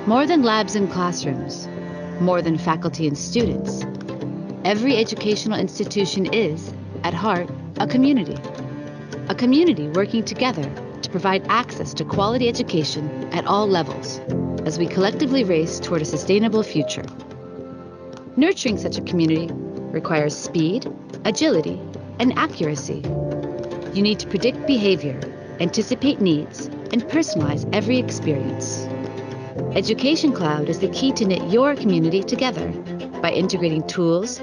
More than labs and classrooms, more than faculty and students, every educational institution is, at heart, a community. A community working together to provide access to quality education at all levels as we collectively race toward a sustainable future. Nurturing such a community requires speed, agility, and accuracy. You need to predict behavior, anticipate needs, and personalize every experience. Education Cloud is the key to knit your community together by integrating tools,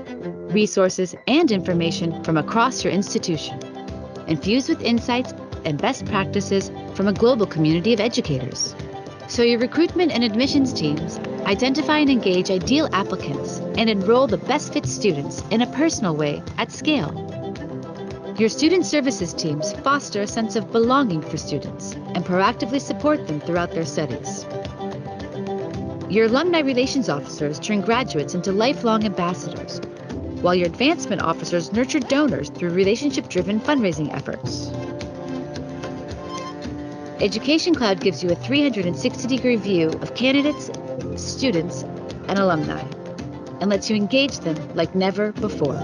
resources, and information from across your institution, infused with insights and best practices from a global community of educators. So your recruitment and admissions teams identify and engage ideal applicants and enroll the best fit students in a personal way at scale. Your student services teams foster a sense of belonging for students and proactively support them throughout their studies. Your alumni relations officers turn graduates into lifelong ambassadors, while your advancement officers nurture donors through relationship-driven fundraising efforts. Education Cloud gives you a 360-degree view of candidates, students, and alumni, and lets you engage them like never before.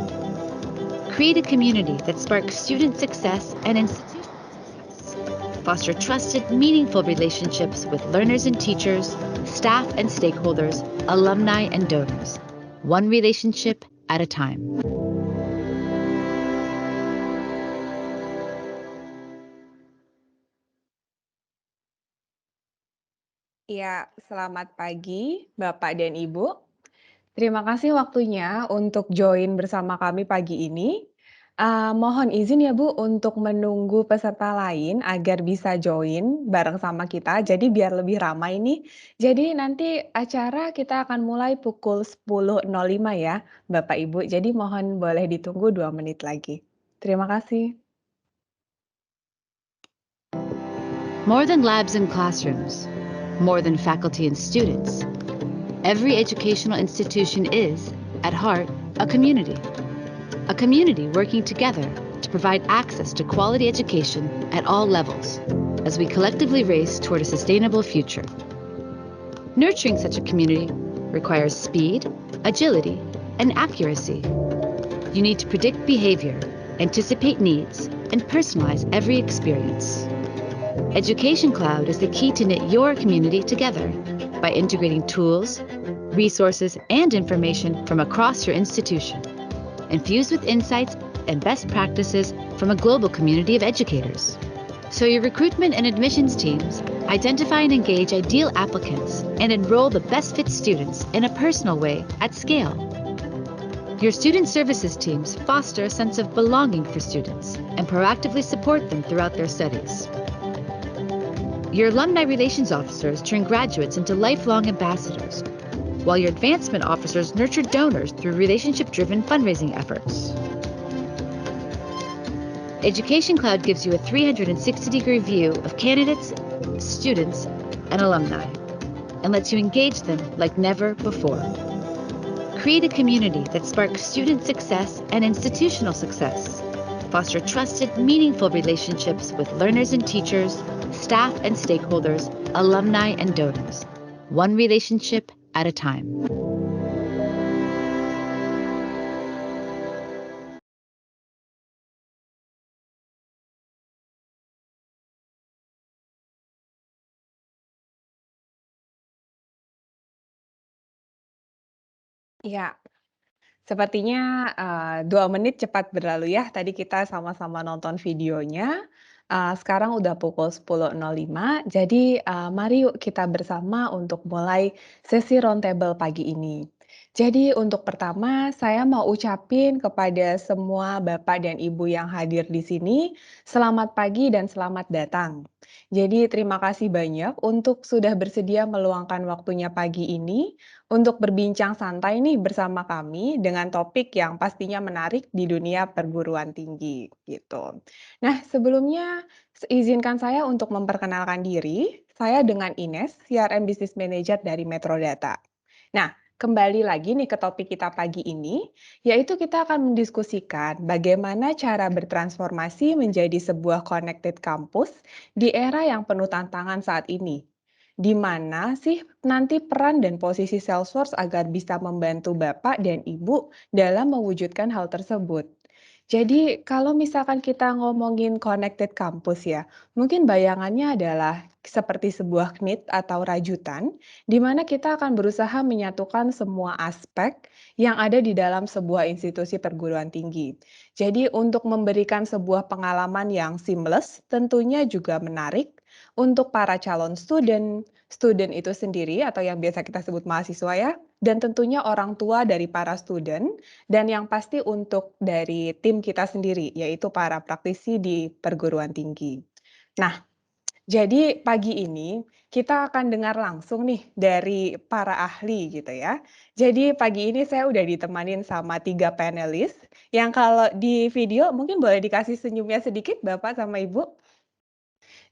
Create a community that sparks student success and institutional success. Foster trusted, meaningful relationships with learners and teachers, staff and stakeholders, alumni and donors, one relationship at a time. Ya, selamat pagi Bapak dan Ibu. Terima kasih waktunya untuk join bersama kami pagi ini. Mohon izin ya Bu untuk menunggu peserta lain agar bisa join bareng sama kita, jadi biar lebih ramai nih. Jadi nanti acara kita akan mulai pukul 10.05 ya Bapak Ibu, jadi mohon boleh ditunggu 2 menit lagi. Terima kasih. More than labs and classrooms, more than faculty and students, every educational institution is, at heart, a community. A community working together to provide access to quality education at all levels as we collectively race toward a sustainable future. Nurturing such a community requires speed, agility, and accuracy. You need to predict behavior, anticipate needs, and personalize every experience. Education Cloud is the key to knit your community together by integrating tools, resources, and information from across your institution, infused with insights and best practices from a global community of educators. So your recruitment and admissions teams identify and engage ideal applicants and enroll the best fit students in a personal way at scale. Your student services teams foster a sense of belonging for students and proactively support them throughout their studies. Your alumni relations officers turn graduates into lifelong ambassadors, while your advancement officers nurture donors through relationship-driven fundraising efforts. Education Cloud gives you a 360-degree view of candidates, students, and alumni, and lets you engage them like never before. Create a community that sparks student success and institutional success. Foster trusted, meaningful relationships with learners and teachers, staff and stakeholders, alumni and donors, one relationship at a time. Ya, sepertinya, 2 menit cepat berlalu ya, tadi kita sama-sama nonton videonya, sekarang udah pukul 10.05, jadi, mari yuk kita bersama untuk mulai sesi roundtable pagi ini. Jadi untuk pertama, saya mau ucapin kepada semua Bapak dan Ibu yang hadir di sini, selamat pagi dan selamat datang. Jadi terima kasih banyak untuk sudah bersedia meluangkan waktunya pagi ini untuk berbincang santai nih bersama kami dengan topik yang pastinya menarik di dunia perguruan tinggi, gitu. Nah, sebelumnya izinkan saya untuk memperkenalkan diri, saya dengan Ines, CRM Business Manager dari Metrodata. Nah, kembali lagi nih ke topik kita pagi ini, yaitu kita akan mendiskusikan bagaimana cara bertransformasi menjadi sebuah connected campus di era yang penuh tantangan saat ini. di mana sih nanti peran dan posisi Salesforce agar bisa membantu Bapak dan Ibu dalam mewujudkan hal tersebut. Jadi kalau misalkan kita ngomongin connected campus ya, mungkin bayangannya adalah seperti sebuah knit atau rajutan, di mana kita akan berusaha menyatukan semua aspek yang ada di dalam sebuah institusi perguruan tinggi. Jadi untuk memberikan sebuah pengalaman yang seamless, tentunya juga menarik untuk para calon student itu sendiri atau yang biasa kita sebut mahasiswa ya, dan tentunya orang tua dari para student, dan yang pasti untuk dari tim kita sendiri, yaitu para praktisi di perguruan tinggi. Nah, jadi pagi ini kita akan dengar langsung nih dari para ahli gitu ya. Jadi pagi ini saya udah ditemanin sama 3 panelis yang kalau di video mungkin boleh dikasih senyumnya sedikit Bapak sama Ibu?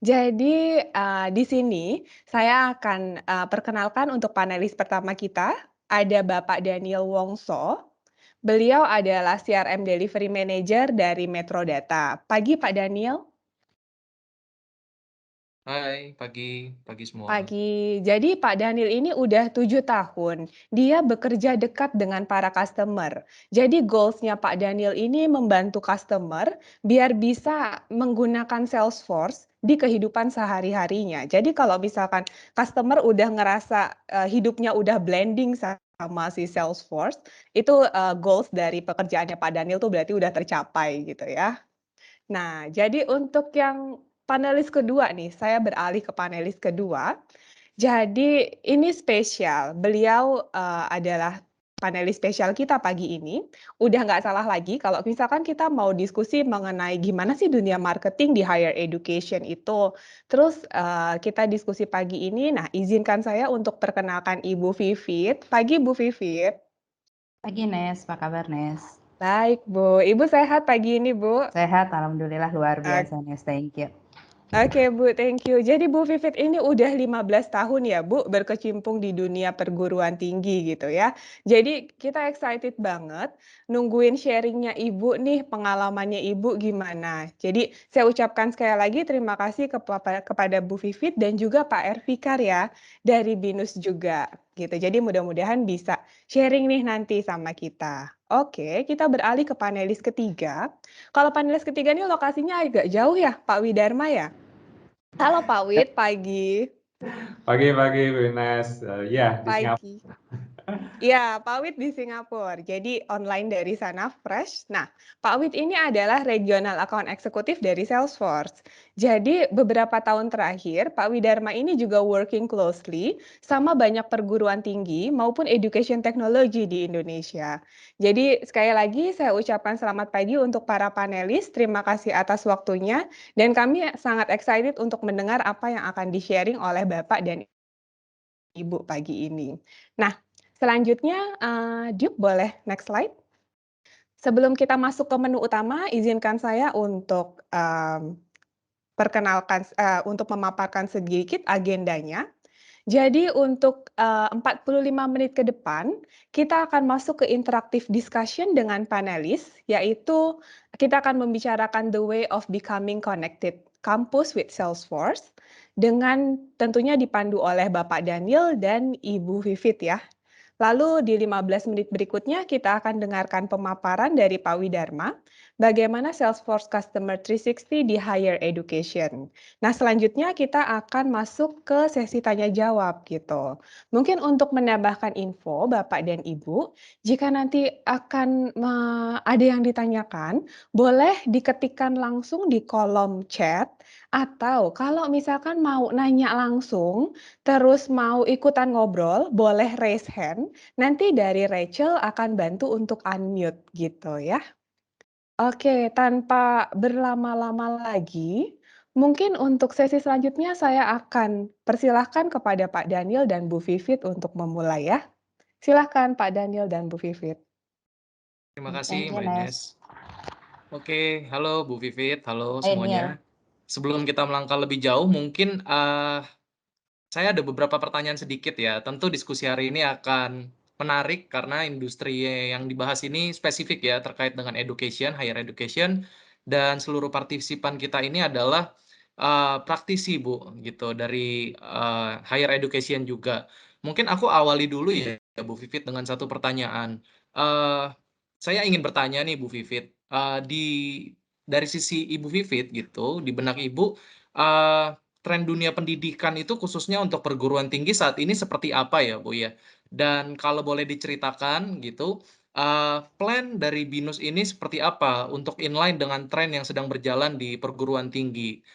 Jadi, di sini saya akan, perkenalkan untuk panelis pertama kita, ada Bapak Daniel Wongso. Beliau adalah CRM Delivery Manager dari Metrodata. Pagi Pak Daniel. Hai, pagi semua. Pagi. Jadi Pak Daniel ini udah 7 tahun. Dia bekerja dekat dengan para customer. Jadi goals-nya Pak Daniel ini membantu customer biar bisa menggunakan Salesforce di kehidupan sehari-harinya. Jadi kalau misalkan customer udah ngerasa, hidupnya udah blending sama si Salesforce, itu, goals dari pekerjaannya Pak Daniel tuh berarti udah tercapai gitu ya. Nah, jadi untuk yang panelis kedua nih, saya beralih ke panelis kedua. Jadi ini spesial, beliau, adalah panelis spesial kita pagi ini. Udah nggak salah lagi kalau misalkan kita mau diskusi mengenai gimana sih dunia marketing di higher education itu. Terus, kita diskusi pagi ini, nah izinkan saya untuk perkenalkan Ibu Vivit. Pagi Bu Vivit. Pagi Nes, apa kabar Nes? Baik Bu, Ibu sehat pagi ini Bu? Sehat, alhamdulillah luar Ok biasa Nes, thank you. Oke Bu, thank you. Jadi Bu Vivit ini udah 15 tahun ya Bu, berkecimpung di dunia perguruan tinggi gitu ya. Jadi kita excited banget nungguin sharing-nya Ibu nih, pengalamannya Ibu gimana. Jadi saya ucapkan sekali lagi terima kasih kepada Bu Vivit dan juga Pak Ervikar ya, dari BINUS juga gitu. Jadi mudah-mudahan bisa sharing nih nanti sama kita. Oke, kita beralih ke panelis ketiga. Kalau panelis ketiga ini lokasinya agak jauh ya, Pak Widarma ya? Halo Pak Wid, pagi. Pagi, Bu Ines. Iya, di Singapura. Pagi. Iya, Pak Wid di Singapura. Jadi online dari sana fresh. Nah, Pak Wid ini adalah Regional Account Executive dari Salesforce. Jadi beberapa tahun terakhir, Pak Widarma ini juga working closely sama banyak perguruan tinggi maupun education technology di Indonesia. Jadi sekali lagi saya ucapkan selamat pagi untuk para panelis. Terima kasih atas waktunya dan kami sangat excited untuk mendengar apa yang akan di-sharing oleh Bapak dan Ibu pagi ini. Nah, selanjutnya, Duke boleh next slide? Sebelum kita masuk ke menu utama, izinkan saya untuk, untuk memaparkan sedikit agendanya. Jadi untuk, 45 menit ke depan, kita akan masuk ke interactive discussion dengan panelis, yaitu kita akan membicarakan the way of becoming connected campus with Salesforce, dengan tentunya dipandu oleh Bapak Daniel dan Ibu Vivit ya. Lalu di 15 menit berikutnya kita akan dengarkan pemaparan dari Pak Widarma, bagaimana Salesforce Customer 360 di higher education. Nah, selanjutnya kita akan masuk ke sesi tanya jawab gitu. Mungkin untuk menambahkan info Bapak dan Ibu, jika nanti akan ada yang ditanyakan, boleh diketikkan langsung di kolom chat atau kalau misalkan mau nanya langsung terus mau ikutan ngobrol, boleh raise hand, nanti dari Rachel akan bantu untuk unmute gitu ya. Oke, tanpa berlama-lama lagi, mungkin untuk sesi selanjutnya saya akan persilahkan kepada Pak Daniel dan Bu Vivit untuk memulai ya. Silahkan Pak Daniel dan Bu Vivit. Terima Thank kasih you Mbak Nes. Ines. Oke, halo Bu Vivit, halo Hai Neil. semuanya. Sebelum kita melangkah lebih jauh, mungkin saya ada beberapa pertanyaan sedikit ya. Tentu diskusi hari ini akan menarik karena industri yang dibahas ini spesifik ya terkait dengan education, higher education, dan seluruh partisipan kita ini adalah praktisi Bu, gitu, dari higher education juga. Mungkin aku awali dulu ya Bu Vivit dengan satu pertanyaan. Saya ingin bertanya nih Bu Vivit, dari sisi Ibu Vivit gitu, di benak Ibu, tren dunia pendidikan itu khususnya untuk perguruan tinggi saat ini seperti apa ya Bu ya? Dan kalau boleh diceritakan gitu, plan dari BINUS ini seperti apa untuk inline dengan tren yang sedang berjalan di perguruan tinggi?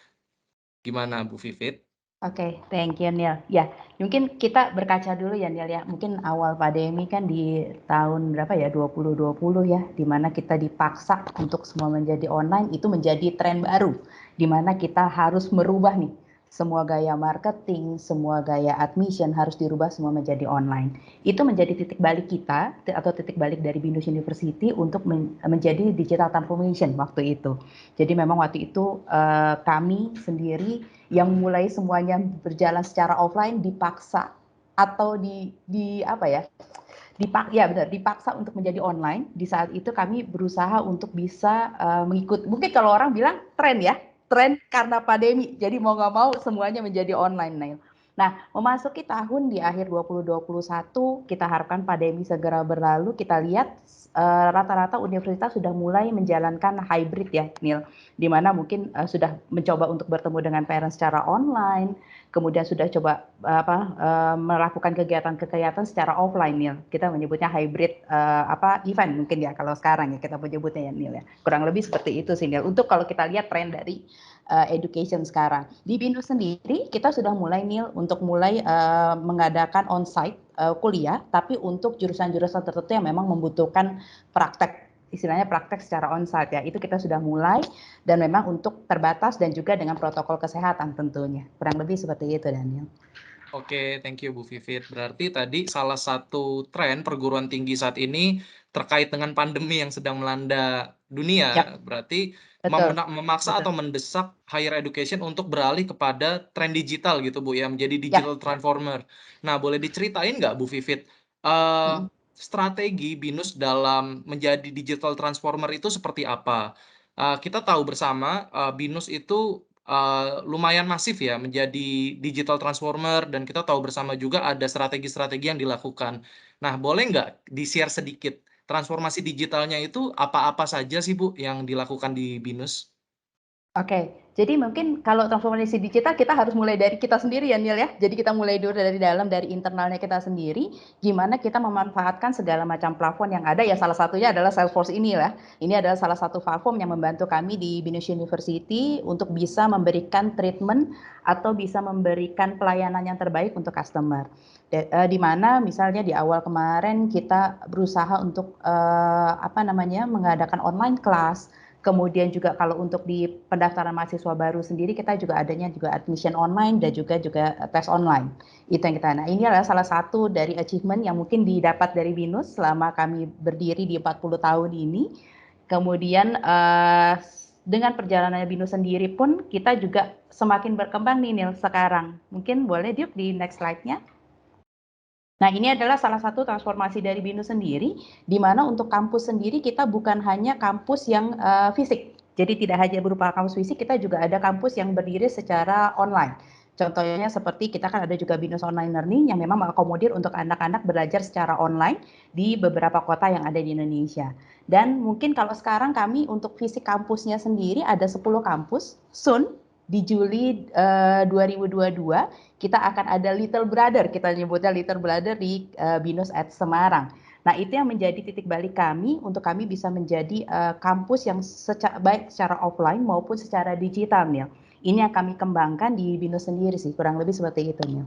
Gimana Bu Vivit? Oke, thank you Neil. Ya, mungkin kita berkaca dulu ya Neil ya. Mungkin awal pandemi kan di tahun berapa ya, 2020 ya, di mana kita dipaksa untuk semua menjadi online, itu menjadi tren baru, di mana kita harus merubah nih. Semua gaya marketing, semua gaya admission harus dirubah semua menjadi online. Itu menjadi titik balik kita, atau titik balik dari BINUS University untuk menjadi digital transformation waktu itu. Jadi memang waktu itu kami sendiri yang mulai semuanya berjalan secara offline dipaksa atau dipaksa untuk menjadi online. Di saat itu kami berusaha untuk bisa mengikut, mungkin kalau orang bilang tren karena pandemi, jadi mau nggak mau semuanya menjadi online. Nah, memasuki tahun di akhir 2021, kita harapkan pandemi segera berlalu. Kita lihat rata-rata universitas sudah mulai menjalankan hybrid ya, Neil, di mana mungkin sudah mencoba untuk bertemu dengan parents secara online, kemudian sudah coba melakukan kegiatan-kegiatan secara offline, Neil. Kita menyebutnya hybrid event mungkin ya kalau sekarang ya kita menyebutnya ya, Neil ya. Kurang lebih seperti itu sih, Neil. Untuk kalau kita lihat tren dari education sekarang. Di BINUS sendiri kita sudah mulai, Neil, untuk mulai mengadakan onsite kuliah, tapi untuk jurusan-jurusan tertentu yang memang membutuhkan praktek, istilahnya praktek secara onsite ya. Itu kita sudah mulai, dan memang untuk terbatas dan juga dengan protokol kesehatan tentunya. Kurang lebih seperti itu, Daniel. Oke, thank you Bu Vivit. Berarti tadi salah satu tren perguruan tinggi saat ini terkait dengan pandemi yang sedang melanda dunia. Yap. Berarti Betul. memaksa Betul. atau mendesak higher education untuk beralih kepada tren digital gitu Bu ya, menjadi digital transformer. Nah, boleh diceritain nggak Bu Vivit, strategi BINUS dalam menjadi digital transformer itu seperti apa? Kita tahu bersama BINUS itu lumayan masif ya menjadi digital transformer, dan kita tahu bersama juga ada strategi-strategi yang dilakukan. Nah, boleh nggak di-share sedikit transformasi digitalnya itu apa-apa saja sih Bu yang dilakukan di BINUS? Oke, jadi mungkin kalau transformasi digital kita harus mulai dari kita sendiri ya, Neil ya. Jadi kita mulai dulu dari dalam, dari internalnya kita sendiri, gimana kita memanfaatkan segala macam platform yang ada ya. Salah satunya adalah Salesforce inilah. Ini adalah salah satu platform yang membantu kami di BINUS University untuk bisa memberikan treatment atau bisa memberikan pelayanan yang terbaik untuk customer. Di mana misalnya di awal kemarin kita berusaha untuk mengadakan online class. Kemudian juga kalau untuk di pendaftaran mahasiswa baru sendiri kita juga adanya juga admission online dan juga tes online. Itu yang kita. Nah, ini adalah salah satu dari achievement yang mungkin didapat dari BINUS selama kami berdiri di 40 tahun ini. Kemudian dengan perjalanannya BINUS sendiri pun kita juga semakin berkembang nih, Nil, sekarang. Mungkin boleh Diuk di next slide-nya. Nah, ini adalah salah satu transformasi dari BINUS sendiri, di mana untuk kampus sendiri kita bukan hanya kampus yang fisik. Jadi tidak hanya berupa kampus fisik, kita juga ada kampus yang berdiri secara online. Contohnya seperti kita kan ada juga BINUS Online Learning yang memang mengakomodir untuk anak-anak belajar secara online di beberapa kota yang ada di Indonesia. Dan mungkin kalau sekarang kami untuk fisik kampusnya sendiri ada 10 kampus, soon di Juli 2022 kita akan ada Little Brother, kita nyebutnya Little Brother di BINUS at Semarang. Nah, itu yang menjadi titik balik kami untuk kami bisa menjadi kampus yang baik secara offline maupun secara digital, Neil. Ini yang kami kembangkan di BINUS sendiri sih, kurang lebih seperti itu, Neil.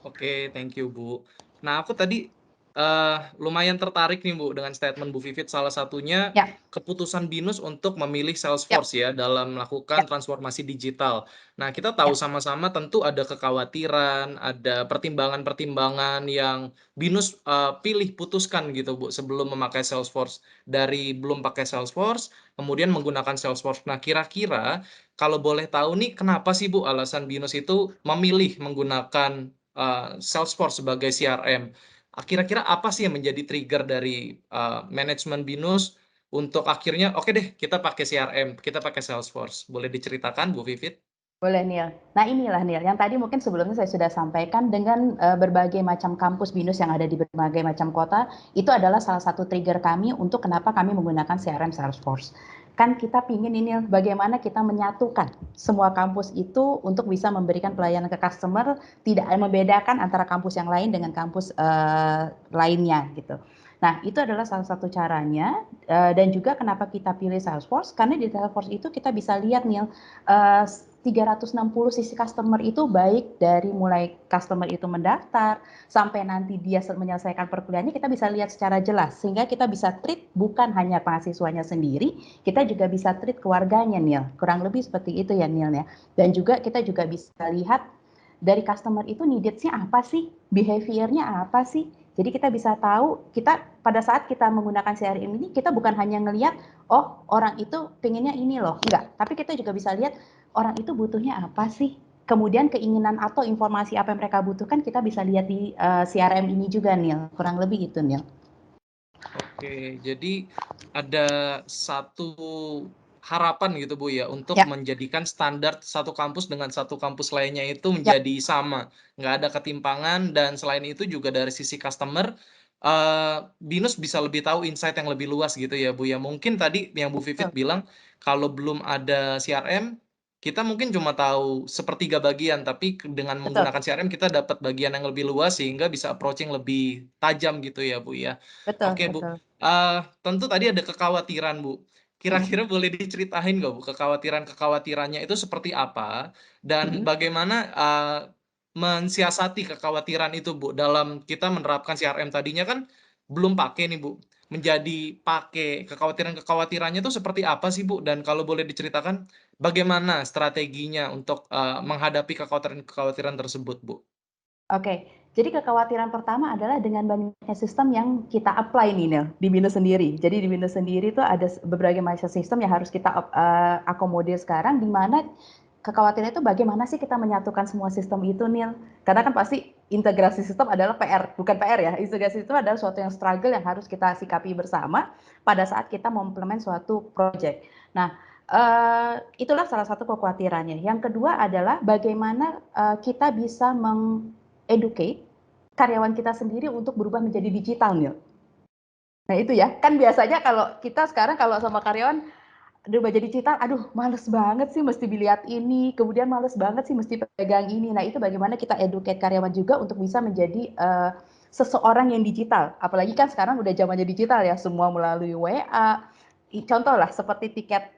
Oke, thank you Bu. Nah, aku tadi lumayan tertarik nih Bu dengan statement Bu Vivit, salah satunya keputusan BINUS untuk memilih Salesforce ya dalam melakukan transformasi digital. Nah, kita tahu sama-sama tentu ada kekhawatiran, ada pertimbangan-pertimbangan yang BINUS putuskan gitu Bu sebelum memakai Salesforce. Dari belum pakai Salesforce, kemudian menggunakan Salesforce. Nah, kira-kira kalau boleh tahu nih, kenapa sih Bu alasan BINUS itu memilih menggunakan Salesforce sebagai CRM? Kira-kira apa sih yang menjadi trigger dari manajemen BINUS untuk akhirnya oke deh kita pakai CRM, kita pakai Salesforce. Boleh diceritakan Bu Vivit? Boleh Nil. Nah inilah Nil, yang tadi mungkin sebelumnya saya sudah sampaikan dengan berbagai macam kampus BINUS yang ada di berbagai macam kota, itu adalah salah satu trigger kami untuk kenapa kami menggunakan CRM Salesforce. Kan kita pingin ini bagaimana kita menyatukan semua kampus itu untuk bisa memberikan pelayanan ke customer, tidak membedakan antara kampus yang lain dengan kampus lainnya gitu. Nah, itu adalah salah satu caranya dan juga kenapa kita pilih Salesforce, karena di Salesforce itu kita bisa lihat nih 360 sisi customer itu baik dari mulai customer itu mendaftar sampai nanti dia menyelesaikan perkuliahannya, kita bisa lihat secara jelas sehingga kita bisa treat bukan hanya mahasiswanya sendiri, kita juga bisa treat keluarganya Nil. Kurang lebih seperti itu ya Nil ya. Dan juga kita juga bisa lihat dari customer itu needs-nya apa sih, behavior-nya apa sih. Jadi kita bisa tahu, kita pada saat kita menggunakan CRM ini, kita bukan hanya ngelihat, oh orang itu pengennya ini loh, enggak. Tapi kita juga bisa lihat, orang itu butuhnya apa sih. Kemudian keinginan atau informasi apa yang mereka butuhkan, kita bisa lihat di CRM ini juga, Nil. Kurang lebih gitu, Nil. Oke, jadi ada satu harapan gitu Bu ya, untuk menjadikan standar satu kampus dengan satu kampus lainnya itu menjadi sama. Nggak ada ketimpangan, dan selain itu juga dari sisi customer, BINUS bisa lebih tahu insight yang lebih luas gitu ya Bu ya. Mungkin tadi yang Bu Vivit bilang, kalau belum ada CRM, kita mungkin cuma tahu sepertiga bagian, tapi dengan menggunakan CRM kita dapat bagian yang lebih luas sehingga bisa approaching lebih tajam gitu ya Bu ya. Oke Bu, tentu tadi ada kekhawatiran Bu. Kira-kira boleh diceritain nggak Bu, kekhawatirannya itu seperti apa, dan bagaimana mensiasati kekhawatiran itu Bu, dalam kita menerapkan CRM tadinya kan belum pakai nih Bu, menjadi pakai, kekhawatirannya itu seperti apa sih Bu, dan kalau boleh diceritakan bagaimana strateginya untuk menghadapi kekhawatiran tersebut Bu? Oke, jadi kekhawatiran pertama adalah dengan banyaknya sistem yang kita apply nih Nil, di BINUS sendiri. Jadi di BINUS sendiri itu ada berbagai macam sistem yang harus kita akomodir sekarang, di mana kekhawatiran itu bagaimana sih kita menyatukan semua sistem itu Nil. Karena kan pasti integrasi sistem adalah PR, bukan PR ya. Integrasi itu adalah suatu yang struggle yang harus kita sikapi bersama pada saat kita mengimplement suatu project. Nah, itulah salah satu kekhawatirannya. Yang kedua adalah bagaimana kita bisa educate karyawan kita sendiri untuk berubah menjadi digital, Nil. Nah itu ya, kan biasanya kalau kita sekarang kalau sama karyawan berubah jadi digital, aduh males banget sih mesti dilihat ini, kemudian males banget sih mesti pegang ini. Nah itu bagaimana kita educate karyawan juga untuk bisa menjadi seseorang yang digital. Apalagi kan sekarang udah zamannya digital ya, semua melalui WA. Contoh lah seperti tiket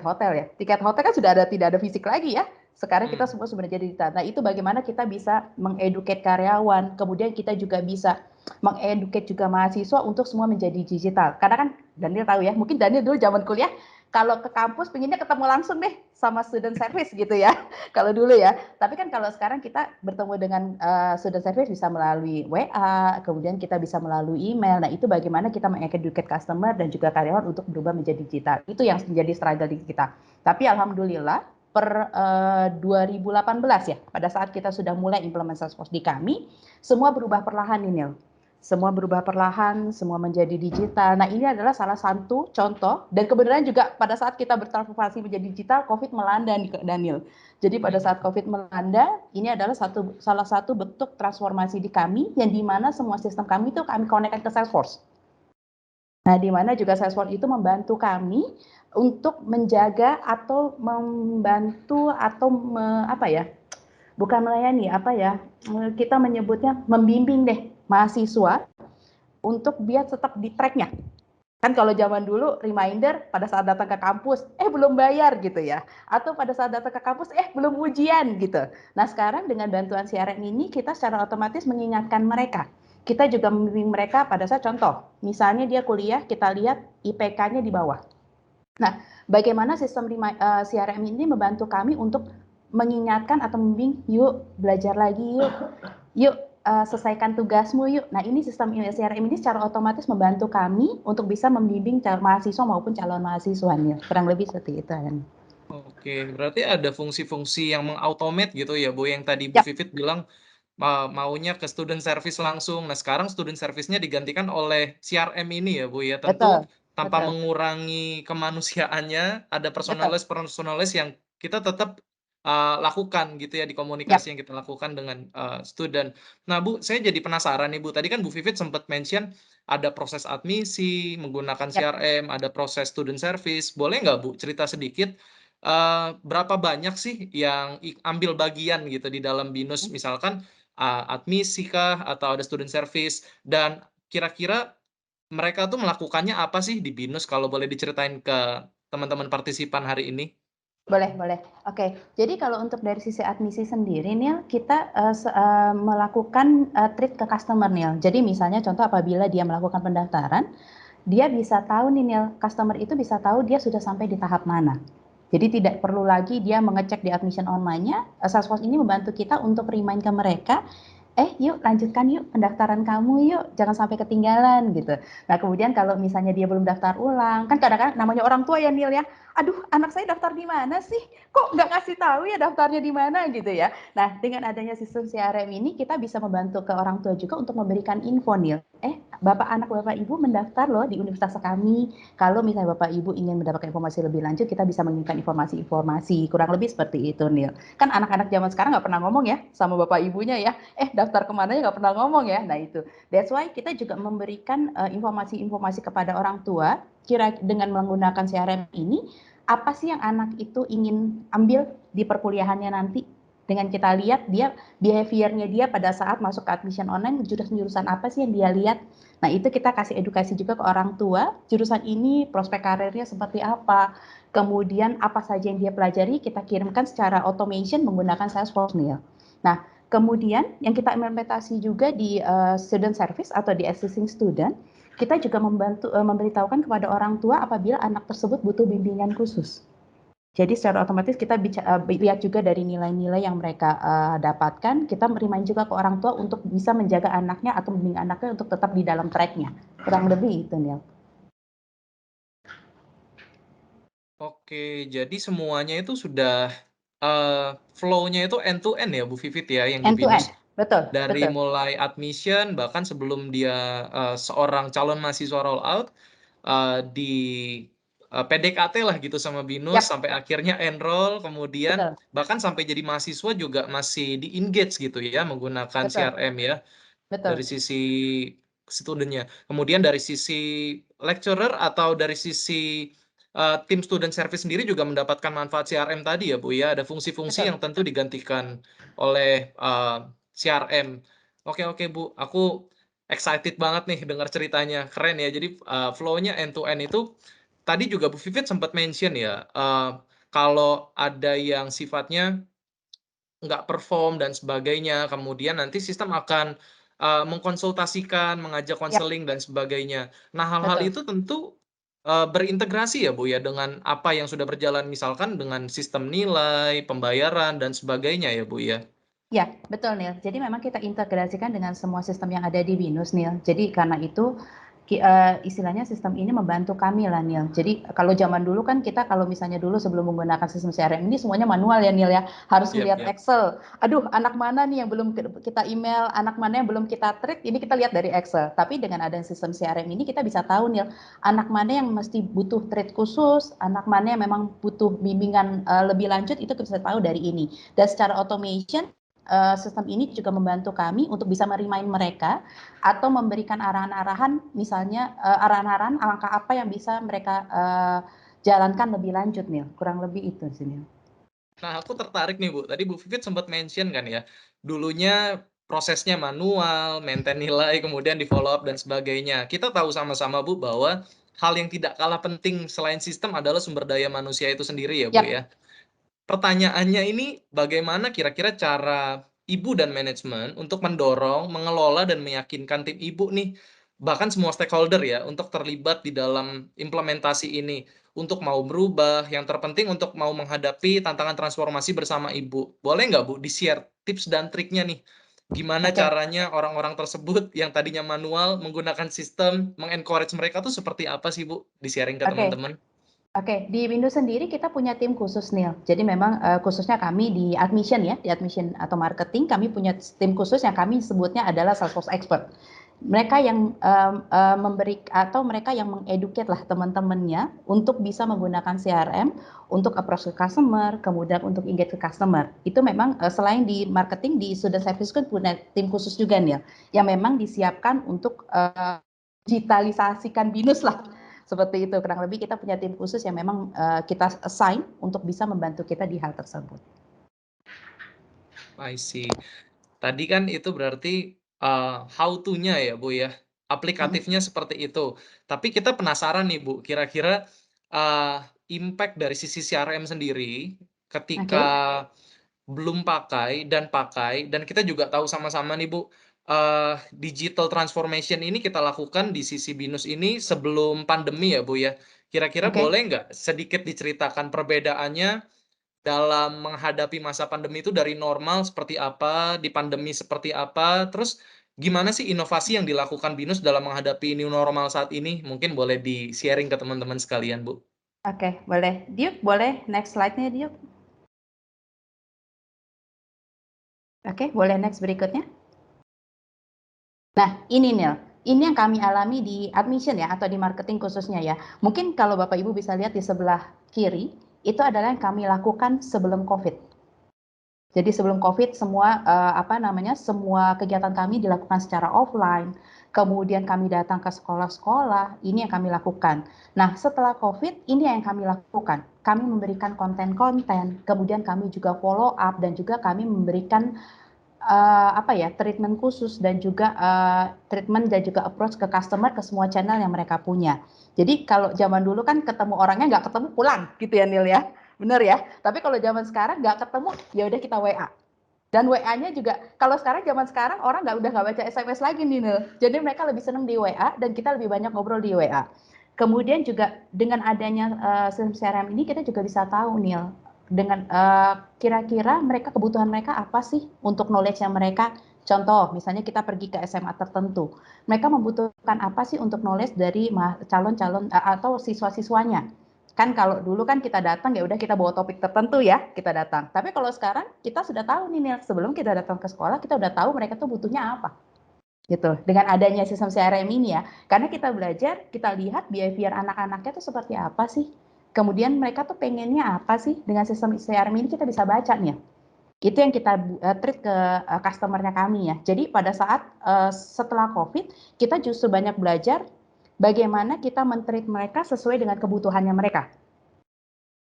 hotel ya. Tiket hotel kan sudah tidak ada fisik lagi ya. Sekarang kita semua sebenarnya jadi digital. Nah itu bagaimana kita bisa mengeduket karyawan, kemudian kita juga bisa mengeduket juga mahasiswa untuk semua menjadi digital. Karena kan Daniel tahu ya, mungkin Daniel dulu zaman kuliah kalau ke kampus pengennya ketemu langsung deh sama student service gitu ya, kalau dulu ya. Tapi kan kalau sekarang kita bertemu dengan student service bisa melalui WA, kemudian kita bisa melalui email. Nah itu bagaimana kita mengeduket customer dan juga karyawan untuk berubah menjadi digital. Itu yang menjadi struggle di kita. Tapi alhamdulillah per 2018 ya, pada saat kita sudah mulai implementasi Salesforce di kami, semua berubah perlahan ini. Semua berubah perlahan, semua menjadi digital. Nah ini adalah salah satu contoh, dan kebenaran juga pada saat kita bertransformasi menjadi digital, COVID melanda Daniel. Jadi pada saat COVID melanda, ini adalah salah satu bentuk transformasi di kami, yang dimana semua sistem kami itu kami connect ke Salesforce. Nah di mana juga Salesforce itu membantu kami untuk menjaga atau membantu atau bukan melayani, kita menyebutnya membimbing deh mahasiswa untuk biar tetap di tracknya. Kan kalau zaman dulu reminder pada saat datang ke kampus, belum bayar gitu ya. Atau pada saat datang ke kampus, belum ujian gitu. Nah sekarang dengan bantuan CRM ini kita secara otomatis mengingatkan mereka. Kita juga membimbing mereka pada saat contoh, misalnya dia kuliah, kita lihat IPK-nya di bawah. Nah, bagaimana sistem CRM ini membantu kami untuk mengingatkan atau membimbing, yuk belajar lagi, yuk selesaikan tugasmu yuk. Nah ini sistem CRM ini secara otomatis membantu kami untuk bisa membimbing mahasiswa maupun calon mahasiswanya. Kurang lebih seperti itu. Oke, berarti ada fungsi-fungsi yang mengautomate gitu ya Bu, yang tadi Bu Vivit bilang maunya ke student service langsung. Nah sekarang student service-nya digantikan oleh CRM ini ya Bu ya. Tentu tanpa Betul. mengurangi kemanusiaannya, ada Betul. personalis yang kita tetap lakukan gitu ya di Yap. komunikasi yang kita lakukan dengan student. Nah, Bu, saya jadi penasaran nih, Bu. Tadi kan Bu Vivit sempat mention ada proses admisi menggunakan Yap. CRM, ada proses student service. Boleh nggak, Bu, cerita sedikit berapa banyak sih yang ambil bagian gitu di dalam BINUS, misalkan admisi kah atau ada student service, dan kira-kira mereka tuh melakukannya apa sih di BINUS kalau boleh diceritain ke teman-teman partisipan hari ini? Boleh, boleh. Oke, jadi kalau untuk dari sisi admisi sendiri, Nil, kita melakukan treat ke customer, Nil. Jadi misalnya contoh apabila dia melakukan pendaftaran, dia bisa tahu nih, Nil, customer itu bisa tahu dia sudah sampai di tahap mana. Jadi tidak perlu lagi dia mengecek di admission online-nya. Salesforce ini membantu kita untuk remind ke mereka, yuk lanjutkan yuk pendaftaran kamu yuk, jangan sampai ketinggalan gitu. Nah kemudian kalau misalnya dia belum daftar ulang, kan kadang-kadang namanya orang tua ya Nil ya, aduh anak saya daftar di mana sih, kok nggak ngasih tahu ya daftarnya di mana gitu ya. Nah dengan adanya sistem CRM ini kita bisa membantu ke orang tua juga untuk memberikan info Nil, anak bapak ibu mendaftar loh di universitas kami, kalau misalnya bapak ibu ingin mendapatkan informasi lebih lanjut kita bisa mengirimkan informasi-informasi, kurang lebih seperti itu Nil. Kan anak-anak zaman sekarang nggak pernah ngomong ya sama bapak ibunya ya, daftar kemana ya nggak pernah ngomong ya. Nah itu, that's why kita juga memberikan informasi-informasi kepada orang tua, dengan menggunakan CRM ini, apa sih yang anak itu ingin ambil di perkuliahannya nanti. Dengan kita lihat dia behaviornya dia pada saat masuk ke admission online, jurusan apa sih yang dia lihat. Nah itu kita kasih edukasi juga ke orang tua, jurusan ini prospek karirnya seperti apa. Kemudian apa saja yang dia pelajari kita kirimkan secara automation menggunakan Salesforce nih ya. Nah, kemudian yang kita implementasi juga di student service atau di assisting student, kita juga memberitahukan kepada orang tua apabila anak tersebut butuh bimbingan khusus. Jadi secara otomatis kita lihat juga dari nilai-nilai yang mereka dapatkan, kita remind juga ke orang tua untuk bisa menjaga anaknya atau membimbing anaknya untuk tetap di dalam track-nya. Kurang lebih itu, Nil. Oke, jadi semuanya itu sudah flow-nya itu end to end ya Bu Vivit ya yang di End to end, BINUS. betul. Dari betul. mulai admission bahkan sebelum dia seorang calon mahasiswa roll out di PDKT lah gitu sama BINUS Yap, sampai akhirnya enroll, kemudian betul, bahkan sampai jadi mahasiswa juga masih di engage gitu ya menggunakan betul, CRM ya betul. dari sisi studentnya. Kemudian dari sisi lecturer atau dari sisi tim student service sendiri juga mendapatkan manfaat CRM tadi ya Bu ya. Ada fungsi-fungsi Betul. yang tentu digantikan oleh CRM. Oke Bu, aku excited banget nih dengar ceritanya, keren ya. Jadi flow-nya end to end itu tadi juga Bu Vivit sempat mention ya, kalau ada yang sifatnya nggak perform dan sebagainya, kemudian nanti sistem akan mengkonsultasikan, mengajak Yap, konseling dan sebagainya. Nah, hal-hal betul. itu tentu berintegrasi ya Bu ya dengan apa yang sudah berjalan, misalkan dengan sistem nilai, pembayaran dan sebagainya ya Bu ya. Ya, betul Nil. Jadi memang kita integrasikan dengan semua sistem yang ada di BINUS Nil. Jadi karena itu istilahnya sistem ini membantu kami lah Nil. Jadi kalau zaman dulu kan kita kalau misalnya dulu sebelum menggunakan sistem CRM ini semuanya manual ya Nil ya. Harus Yap, melihat yap. Excel. Aduh, anak mana nih yang belum kita email, anak mana yang belum kita track, ini kita lihat dari Excel. Tapi dengan adanya sistem CRM ini kita bisa tahu Nil, anak mana yang mesti butuh trade khusus, anak mana yang memang butuh bimbingan lebih lanjut, itu kita bisa tahu dari ini. Dan secara automation sistem ini juga membantu kami untuk bisa merimain mereka atau memberikan arahan-arahan, misalnya arahan-arahan langkah apa yang bisa mereka jalankan lebih lanjut, Nil. Kurang lebih itu sih, Nil. Nah, aku tertarik nih Bu. Tadi Bu Vivit sempat mention kan ya, dulunya prosesnya manual, maintain nilai, kemudian di follow up dan sebagainya. Kita tahu sama-sama Bu bahwa hal yang tidak kalah penting selain sistem adalah sumber daya manusia itu sendiri ya Bu Yap. ya. Pertanyaannya ini bagaimana kira-kira cara ibu dan manajemen untuk mendorong, mengelola, dan meyakinkan tim ibu nih, bahkan semua stakeholder ya, untuk terlibat di dalam implementasi ini, untuk mau berubah, yang terpenting untuk mau menghadapi tantangan transformasi bersama ibu. Boleh nggak Bu, di-share tips dan triknya nih, gimana Oke. caranya orang-orang tersebut yang tadinya manual menggunakan sistem, mengencourage mereka tuh seperti apa sih Bu, di-sharing ke Oke. teman-teman? Oke, di Windows sendiri kita punya tim khusus Nil. Jadi memang khususnya kami di admission ya, di admission atau marketing kami punya tim khusus yang kami sebutnya adalah Salesforce Expert. Mereka yang memberi atau mereka yang mengeduket lah teman-temannya untuk bisa menggunakan CRM untuk approach ke customer, kemudian untuk engage ke customer. Itu memang selain di marketing, di student service kan punya tim khusus juga nih, yang memang disiapkan untuk digitalisasikan BINUS lah. Seperti itu, kurang lebih kita punya tim khusus yang memang kita assign untuk bisa membantu kita di hal tersebut. I see. Tadi kan itu berarti how to-nya ya, Bu ya. Aplikatifnya seperti itu. Tapi kita penasaran nih, Bu, kira-kira impact dari sisi CRM sendiri ketika belum pakai, dan kita juga tahu sama-sama nih, Bu, digital transformation ini kita lakukan di sisi BINUS ini sebelum pandemi ya, Bu ya. Kira-kira boleh nggak sedikit diceritakan perbedaannya dalam menghadapi masa pandemi itu dari normal seperti apa, di pandemi seperti apa, terus gimana sih inovasi yang dilakukan BINUS dalam menghadapi new normal saat ini? Mungkin boleh di-sharing ke teman-teman sekalian, Bu. Oke, boleh. Diuk, boleh next slide-nya, Diuk. Oke, boleh next berikutnya. Nah, ini Nil. Ini yang kami alami di admission ya, atau di marketing khususnya ya. Mungkin kalau Bapak Ibu bisa lihat di sebelah kiri, itu adalah yang kami lakukan sebelum COVID. Jadi sebelum COVID semua semua kegiatan kami dilakukan secara offline. Kemudian kami datang ke sekolah-sekolah, ini yang kami lakukan. Nah, setelah COVID, ini yang kami lakukan. Kami memberikan konten-konten, kemudian kami juga follow up dan juga kami memberikan treatment khusus dan juga treatment dan juga approach ke customer ke semua channel yang mereka punya. Jadi kalau zaman dulu kan ketemu orangnya nggak ketemu pulang gitu ya Nil ya, bener ya. Tapi kalau zaman sekarang nggak ketemu ya udah kita WA. Dan WA-nya juga kalau zaman sekarang orang udah nggak baca SMS lagi nih Nil. Jadi mereka lebih senang di WA dan kita lebih banyak ngobrol di WA. Kemudian juga dengan adanya sistem CRM ini kita juga bisa tahu Nil dengan kira-kira kebutuhan mereka apa sih untuk knowledge-nya mereka. Contoh, misalnya kita pergi ke SMA tertentu, mereka membutuhkan apa sih untuk knowledge dari calon-calon atau siswa-siswanya. Kan kalau dulu kan kita datang ya udah kita bawa topik tertentu ya, kita datang. Tapi kalau sekarang kita sudah tahu nih Nil, sebelum kita datang ke sekolah kita udah tahu mereka tuh butuhnya apa. Gitu. Dengan adanya sistem CRM ini ya, karena kita belajar, kita lihat behavior anak-anaknya tuh seperti apa sih. Kemudian mereka tuh pengennya apa sih dengan sistem CRM ini kita bisa baca nih ya. Itu yang kita treat ke customer-nya kami ya. Jadi pada saat setelah COVID, kita justru banyak belajar bagaimana kita men-treat mereka sesuai dengan kebutuhannya mereka.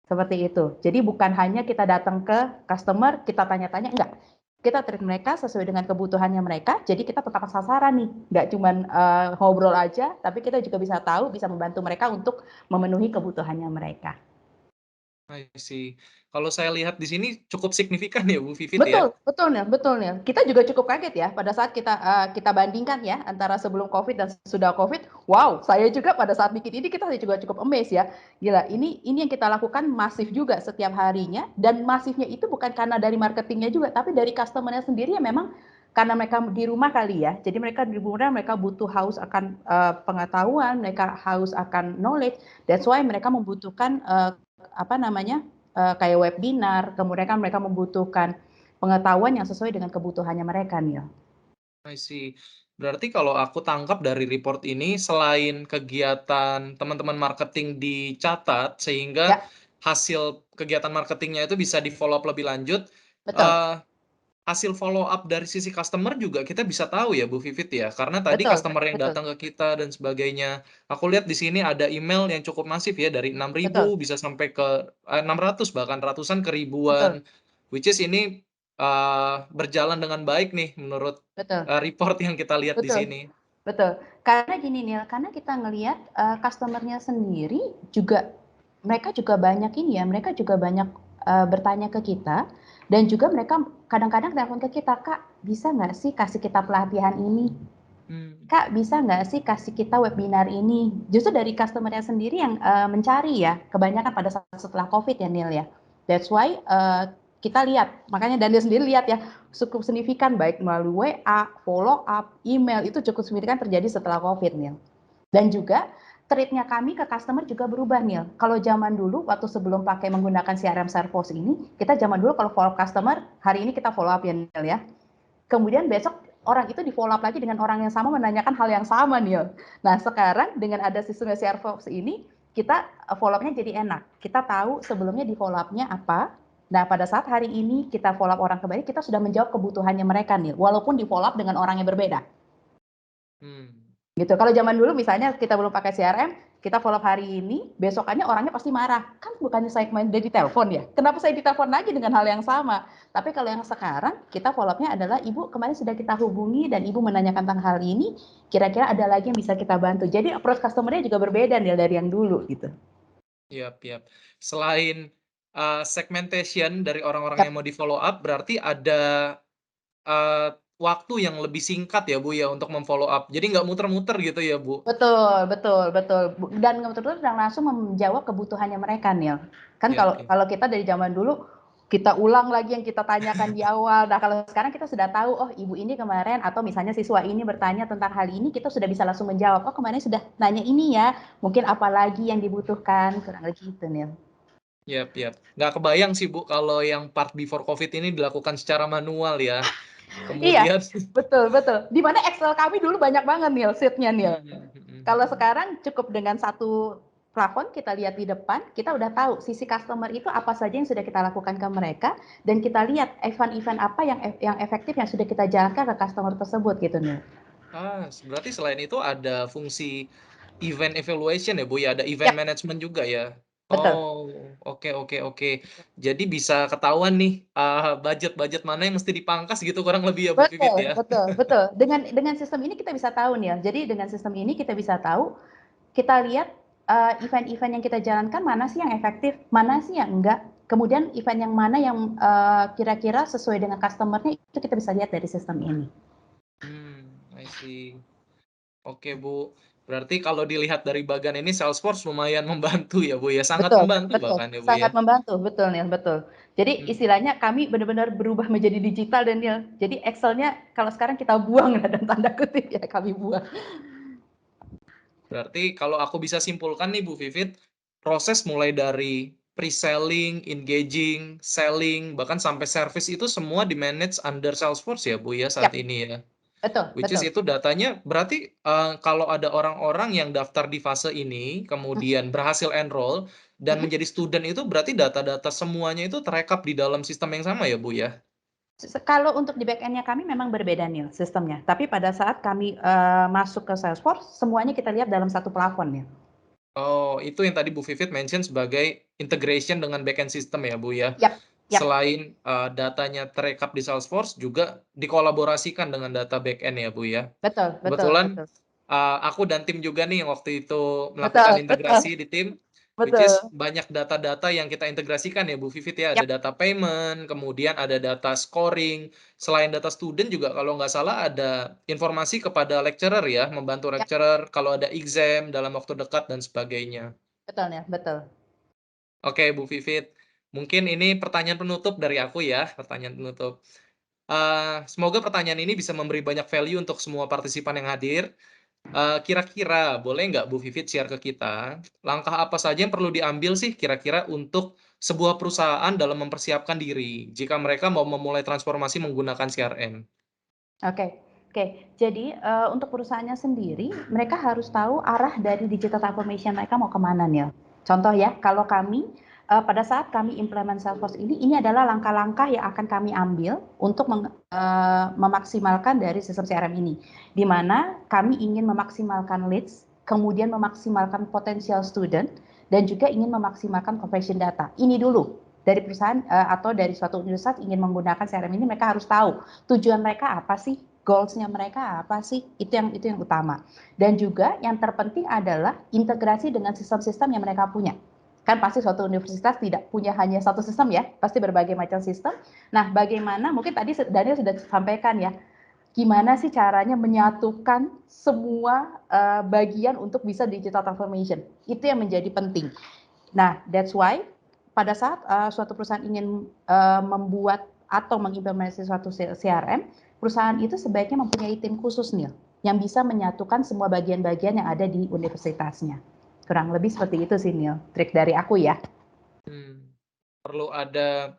Seperti itu. Jadi bukan hanya kita datang ke customer, kita tanya-tanya, enggak. Kita treat mereka sesuai dengan kebutuhannya mereka, jadi kita tetap sasaran nih. Enggak cuma ngobrol aja, tapi kita juga bisa tahu, bisa membantu mereka untuk memenuhi kebutuhannya mereka. I see. Kalau saya lihat di sini cukup signifikan ya Bu Vivit Betul, ya. betul Nil. Kita juga cukup kaget ya pada saat kita bandingkan ya antara sebelum COVID dan sudah COVID. Wow, saya juga pada saat bikin ini kita juga cukup amazed ya. Gila, ini yang kita lakukan masif juga setiap harinya dan masifnya itu bukan karena dari marketingnya juga, tapi dari customer-nya sendiri yang memang karena mereka di rumah kali ya. Jadi mereka di rumah mereka butuh haus akan pengetahuan, mereka haus akan knowledge. That's why mereka membutuhkan kayak webinar, kemudian kan mereka membutuhkan pengetahuan yang sesuai dengan kebutuhannya mereka nih. I see. Berarti kalau aku tangkap dari report ini, selain kegiatan teman-teman marketing dicatat, sehingga hasil kegiatan marketingnya itu bisa di-follow up lebih lanjut, hasil follow up dari sisi customer juga kita bisa tahu ya Bu Vivit ya, karena tadi customer yang datang ke kita dan sebagainya. Aku lihat di sini ada email yang cukup masif ya, dari 6.000 bisa sampai ke 600 bahkan ratusan ke ribuan, which is ini berjalan dengan baik nih menurut report yang kita lihat di sini. Betul. Karena gini Nil, karena kita ngelihat customer-nya sendiri juga mereka juga banyak ini ya, mereka juga banyak bertanya ke kita dan juga mereka kadang-kadang telepon ke kita, Kak, bisa nggak sih kasih kita pelatihan ini? Kak, bisa nggak sih kasih kita webinar ini? Justru dari customer-nya sendiri yang mencari ya, kebanyakan pada saat setelah COVID ya Nil ya. That's why kita lihat, makanya Daniel sendiri lihat ya, cukup signifikan baik melalui WA, follow up, email, itu cukup signifikan terjadi setelah COVID, Nil. Dan juga treatnya kami ke customer juga berubah, Nil. Kalau zaman dulu, waktu sebelum pakai menggunakan CRM Salesforce ini, kita zaman dulu kalau follow up customer, hari ini kita follow up ya, Nil ya. Kemudian besok orang itu di-follow up lagi dengan orang yang sama menanyakan hal yang sama nih. Nah, sekarang dengan ada sistem CRFox ini, kita follow up-nya jadi enak. Kita tahu sebelumnya di follow up-nya apa. Nah, pada saat hari ini kita follow up orang kembali, kita sudah menjawab kebutuhannya mereka nih, walaupun di follow up dengan orang yang berbeda. Gitu. Kalau zaman dulu misalnya kita belum pakai CRM, kita follow up hari ini, besokannya orangnya pasti marah. Kan bukannya saya kemarin udah ditelepon ya? Kenapa saya ditelepon lagi dengan hal yang sama? Tapi kalau yang sekarang, kita follow up-nya adalah, Ibu kemarin sudah kita hubungi dan Ibu menanyakan tentang hal ini, kira-kira ada lagi yang bisa kita bantu. Jadi approach customer-nya juga berbeda nih dari yang dulu gitu. Yap. Selain segmentation dari orang-orang yang mau di follow up, berarti ada waktu yang lebih singkat ya Bu ya untuk memfollow up. Jadi nggak muter-muter gitu ya Bu? Betul. Dan betul-betul langsung menjawab kebutuhannya mereka nih. Kan kalau kita dari zaman dulu, kita ulang lagi yang kita tanyakan di awal. Nah, kalau sekarang kita sudah tahu, oh ibu ini kemarin, atau misalnya siswa ini bertanya tentang hal ini, kita sudah bisa langsung menjawab, oh kemarin sudah nanya ini ya, mungkin apa lagi yang dibutuhkan, kurang lebih gitu nih. Yap. Nggak kebayang sih Bu, kalau yang part before COVID ini dilakukan secara manual ya. Kemudian... Iya, betul. Di mana Excel kami dulu banyak banget nih sheet-nya nih. Kalau sekarang cukup dengan satu plafon kita lihat di depan, kita udah tahu sisi customer itu apa saja yang sudah kita lakukan ke mereka, dan kita lihat event-event apa yang efektif yang sudah kita jalankan ke customer tersebut gitu nih. Berarti selain itu ada fungsi event evaluation ya Bu ya, ada event management juga ya. Betul. Oh, oke. Jadi bisa ketahuan nih budget mana yang mesti dipangkas gitu kurang lebih ya Bu Vivit ya. Betul. Dengan sistem ini kita bisa tahu nih ya. Jadi dengan sistem ini kita bisa tahu, kita lihat event-event yang kita jalankan mana sih yang efektif, mana sih yang enggak. Kemudian event yang mana yang kira-kira sesuai dengan customer-nya, itu kita bisa lihat dari sistem ini. I see. Oke Bu, berarti kalau dilihat dari bagian ini Salesforce lumayan membantu ya Bu ya, sangat membantu bahkan ya Bu ya. Sangat membantu, betul Neil, betul. Jadi istilahnya kami benar-benar berubah menjadi digital dan Neil. Jadi Excel-nya kalau sekarang kita buang dalam tanda kutip ya, kami buang. Berarti kalau aku bisa simpulkan nih Bu Vivit, proses mulai dari pre-selling, engaging, selling, bahkan sampai service itu semua di-manage under Salesforce ya Bu ya saat ini ya. Betul. Which is itu datanya berarti kalau ada orang-orang yang daftar di fase ini, kemudian berhasil enroll dan menjadi student itu berarti data-data semuanya itu terekap di dalam sistem yang sama ya Bu ya? Kalau untuk di back-end-nya kami memang berbeda nih sistemnya. Tapi pada saat kami masuk ke Salesforce, semuanya kita lihat dalam satu plafon ya. Oh, itu yang tadi Bu Vivit mention sebagai integration dengan back-end system ya Bu ya? Yap. Selain datanya terekap di Salesforce, juga dikolaborasikan dengan data back-end ya Bu ya? Betul. Kebetulan aku dan tim juga nih yang waktu itu melakukan integrasi di tim, which is banyak data-data yang kita integrasikan ya Bu Vivit ya, ada data payment, kemudian ada data scoring, selain data student juga kalau nggak salah ada informasi kepada lecturer ya, membantu lecturer kalau ada exam dalam waktu dekat dan sebagainya. Betul ya, betul. Oke Bu Vivit, mungkin ini pertanyaan penutup dari aku ya, pertanyaan penutup. Semoga pertanyaan ini bisa memberi banyak value untuk semua partisipan yang hadir. Kira-kira boleh nggak Bu Vivit share ke kita, langkah apa saja yang perlu diambil sih kira-kira untuk sebuah perusahaan dalam mempersiapkan diri jika mereka mau memulai transformasi menggunakan CRM? Oke. Jadi untuk perusahaannya sendiri, mereka harus tahu arah dari digital transformation mereka mau kemana nih. Contoh ya, kalau kami pada saat kami implement Salesforce ini adalah langkah-langkah yang akan kami ambil untuk memaksimalkan dari sistem CRM ini, di mana kami ingin memaksimalkan leads, kemudian memaksimalkan potensial student, dan juga ingin memaksimalkan conversion data. Ini dulu dari perusahaan atau dari suatu universitas ingin menggunakan CRM ini, mereka harus tahu tujuan mereka apa sih, goals-nya mereka apa sih, itu yang utama. Dan juga yang terpenting adalah integrasi dengan sistem-sistem yang mereka punya. Kan pasti suatu universitas tidak punya hanya satu sistem ya, pasti berbagai macam sistem. Nah, bagaimana, mungkin tadi Daniel sudah sampaikan ya, gimana sih caranya menyatukan semua bagian untuk bisa digital transformation. Itu yang menjadi penting. Nah, that's why pada saat suatu perusahaan ingin membuat atau mengimplementasi suatu CRM, perusahaan itu sebaiknya mempunyai tim khusus nih, yang bisa menyatukan semua bagian-bagian yang ada di universitasnya. Kurang lebih seperti itu sih Neil, trik dari aku ya. Perlu ada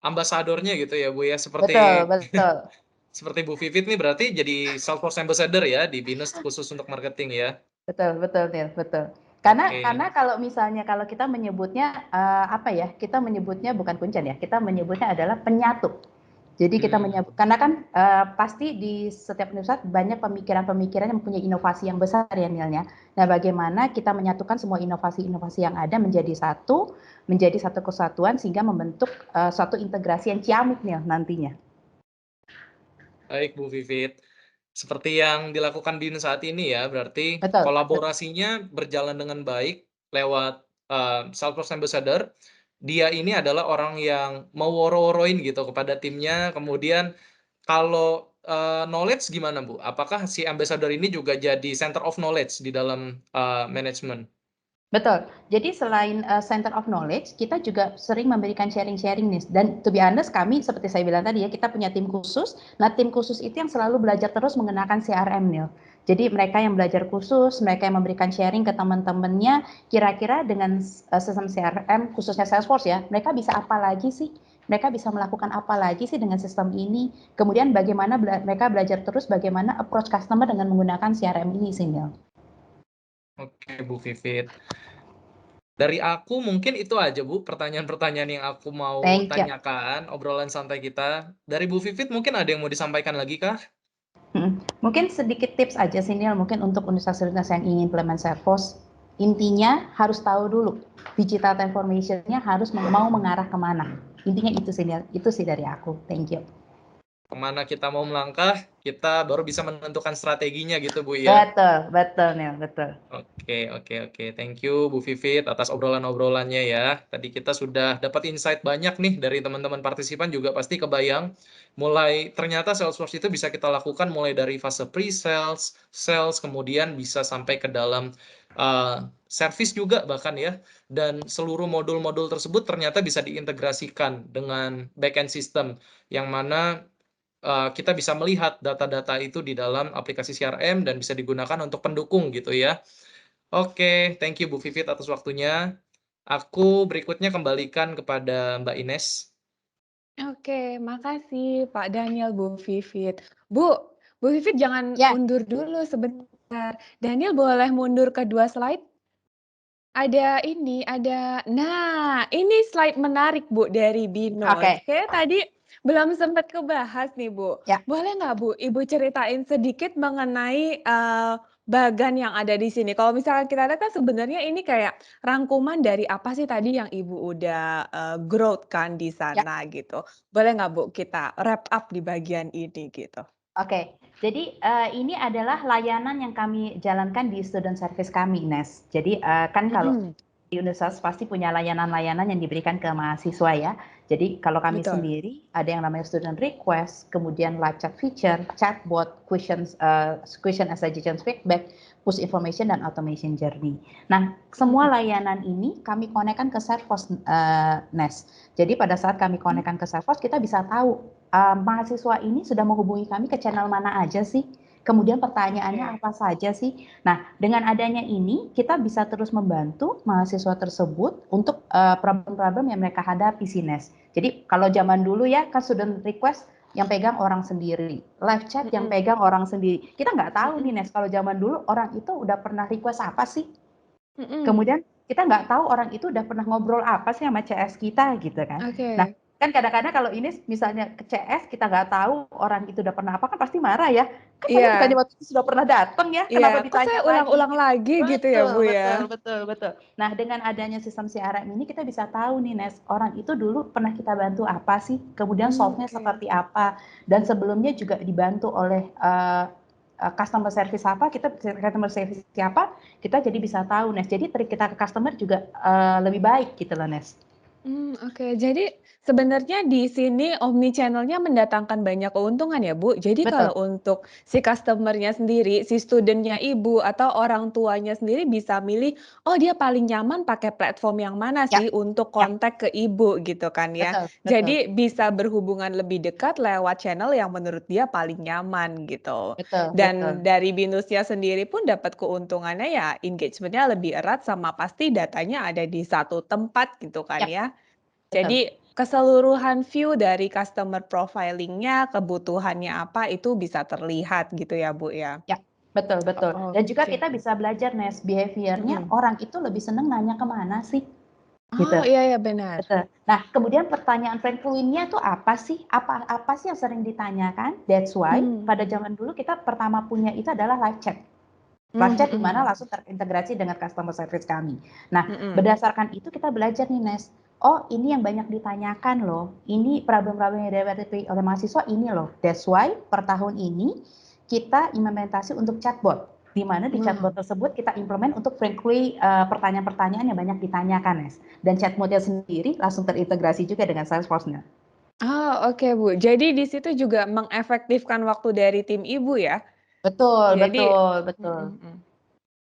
ambasadornya gitu ya Bu ya, seperti betul. seperti Bu Vivit nih berarti jadi Salesforce Ambassador ya di BINUS khusus untuk marketing ya? Betul, betul, Nil, betul. Karena Oke. kalau misalnya kalau kita menyebutnya apa ya? Kita menyebutnya bukan kuncen ya, kita menyebutnya adalah penyatu. Jadi kita menyebut karena kan pasti di setiap universitas banyak pemikiran-pemikiran yang mempunyai inovasi yang besar ya Nilnya. Nah, bagaimana kita menyatukan semua inovasi-inovasi yang ada menjadi satu kesatuan sehingga membentuk suatu integrasi yang ciamik Nil nantinya. Baik Bu Vivit. Seperti yang dilakukan BINUS saat ini ya, berarti Betul. kolaborasinya berjalan dengan baik lewat Salesforce Ambassador. Dia ini adalah orang yang mau woro-woroin gitu kepada timnya. Kemudian kalau knowledge gimana Bu? Apakah si ambassador ini juga jadi center of knowledge di dalam manajemen? Betul. Jadi selain center of knowledge, kita juga sering memberikan sharing-sharing nih. Dan to be honest, kami seperti saya bilang tadi ya, kita punya tim khusus. Nah, tim khusus itu yang selalu belajar terus mengenakan CRM nih. Jadi mereka yang belajar khusus, mereka yang memberikan sharing ke teman-temannya, kira-kira dengan sistem CRM khususnya Salesforce ya, mereka bisa apa lagi sih? Mereka bisa melakukan apa lagi sih dengan sistem ini? Kemudian bagaimana mereka belajar terus bagaimana approach customer dengan menggunakan CRM ini sih, Neil. Oke, Bu Vivit. Dari aku mungkin itu aja Bu, pertanyaan-pertanyaan yang aku mau Thank you. tanyakan, obrolan santai kita. Dari Bu Vivit mungkin ada yang mau disampaikan lagi kah? Mungkin sedikit tips aja sih Neil, mungkin untuk universitas yang ingin implement Salesforce, intinya harus tahu dulu digital transformation-nya harus mau mengarah kemana. Intinya itu sih Neil, itu sih dari aku. Thank you. Kemana kita mau melangkah, kita baru bisa menentukan strateginya gitu Bu ya. Betul Neil, betul. Oke. Thank you Bu Vivit atas obrolan-obrolannya ya. Tadi kita sudah dapat insight banyak nih dari teman-teman partisipan, juga pasti kebayang. Mulai ternyata Salesforce itu bisa kita lakukan mulai dari fase pre-sales, sales, kemudian bisa sampai ke dalam service juga bahkan ya. Dan seluruh modul-modul tersebut ternyata bisa diintegrasikan dengan back-end system, yang mana kita bisa melihat data-data itu di dalam aplikasi CRM dan bisa digunakan untuk pendukung gitu ya. Oke, thank you Bu Vivit atas waktunya. Aku berikutnya kembalikan kepada Mbak Ines. Oke, makasih Pak Daniel, Bu Vivit. Bu Vivit jangan Ya. undur dulu sebentar. Daniel boleh mundur ke 2 slide? Nah, ini slide menarik Bu dari BINUS. Oke. Kayaknya tadi belum sempat kebahas nih Bu. Ya. Boleh nggak Bu, Ibu ceritain sedikit mengenai bagan yang ada di sini? Kalau misalkan kita lihat kan sebenarnya ini kayak rangkuman dari apa sih tadi yang Ibu udah growth kan di sana gitu. Boleh nggak Bu kita wrap up di bagian ini gitu? Oke, jadi ini adalah layanan yang kami jalankan di student service kami, Ines. Jadi kan kalau di universitas pasti punya layanan-layanan yang diberikan ke mahasiswa ya. Jadi kalau kami Betul. sendiri ada yang namanya student request, kemudian live chat feature, chatbot, question and suggestions feedback, push information dan automation journey. Nah, semua layanan ini kami konekkan ke Salesforce, Nes. Jadi pada saat kami konekkan ke Salesforce, kita bisa tahu mahasiswa ini sudah menghubungi kami ke channel mana aja sih? Kemudian pertanyaannya apa saja sih? Nah, dengan adanya ini kita bisa terus membantu mahasiswa tersebut untuk problem-problem yang mereka hadapi sih, Nes. Jadi kalau zaman dulu ya kan student request yang pegang orang sendiri, live chat yang pegang orang sendiri. Kita nggak tahu nih, Nes, kalau zaman dulu orang itu udah pernah request apa sih? Kemudian kita nggak tahu orang itu udah pernah ngobrol apa sih sama CS kita gitu kan. Nah, kan kadang-kadang kalau ini misalnya ke CS kita nggak tahu orang itu udah pernah apa, kan pasti marah ya. Kan saya bukannya waktu itu sudah pernah datang ya, kenapa ditanya saya ulang-ulang lagi gitu ya Bu ya? Betul. Nah, dengan adanya sistem CRM ini kita bisa tahu nih, Nes, orang itu dulu pernah kita bantu apa sih, kemudian solve-nya seperti apa, dan sebelumnya juga dibantu oleh customer service apa, kita jadi bisa tahu, Nes. Jadi trik kita ke customer juga lebih baik gitu loh, Nes. Oke. Jadi sebenarnya di sini omnichannel-nya mendatangkan banyak keuntungan ya, Bu? Jadi kalau untuk si customer-nya sendiri, si student-nya Ibu atau orang tuanya sendiri bisa milih, oh dia paling nyaman pakai platform yang mana sih untuk kontak ke Ibu gitu kan ya. Jadi bisa berhubungan lebih dekat lewat channel yang menurut dia paling nyaman gitu. Dan dari BINUS-nya sendiri pun dapat keuntungannya ya engagement-nya lebih erat sama pasti datanya ada di satu tempat gitu kan ya. Jadi keseluruhan view dari customer profiling-nya, kebutuhannya apa, itu bisa terlihat gitu ya, Bu, ya? Ya, betul betul. Dan juga Oke. kita bisa belajar Nes, behavior-nya orang itu lebih seneng nanya kemana sih? Gitu. Oh, iya benar. Betul. Nah, kemudian pertanyaan Franklin-nya tuh apa sih? Apa sih yang sering ditanyakan? That's why pada zaman dulu kita pertama punya itu adalah live chat. Live chat di mana langsung terintegrasi dengan customer service kami. Nah, berdasarkan itu kita belajar nih Nes. Oh, ini yang banyak ditanyakan loh. Ini problem-problem yang dihadapi oleh mahasiswa ini loh. That's why per tahun ini kita implementasi untuk chatbot. Di mana di chatbot tersebut kita implement untuk frankly pertanyaan-pertanyaan yang banyak ditanyakan, Nes. Dan chatbotnya sendiri langsung terintegrasi juga dengan Salesforce-nya. Oh, oke, Bu. Jadi di situ juga mengefektifkan waktu dari tim Ibu ya? Betul, Jadi betul.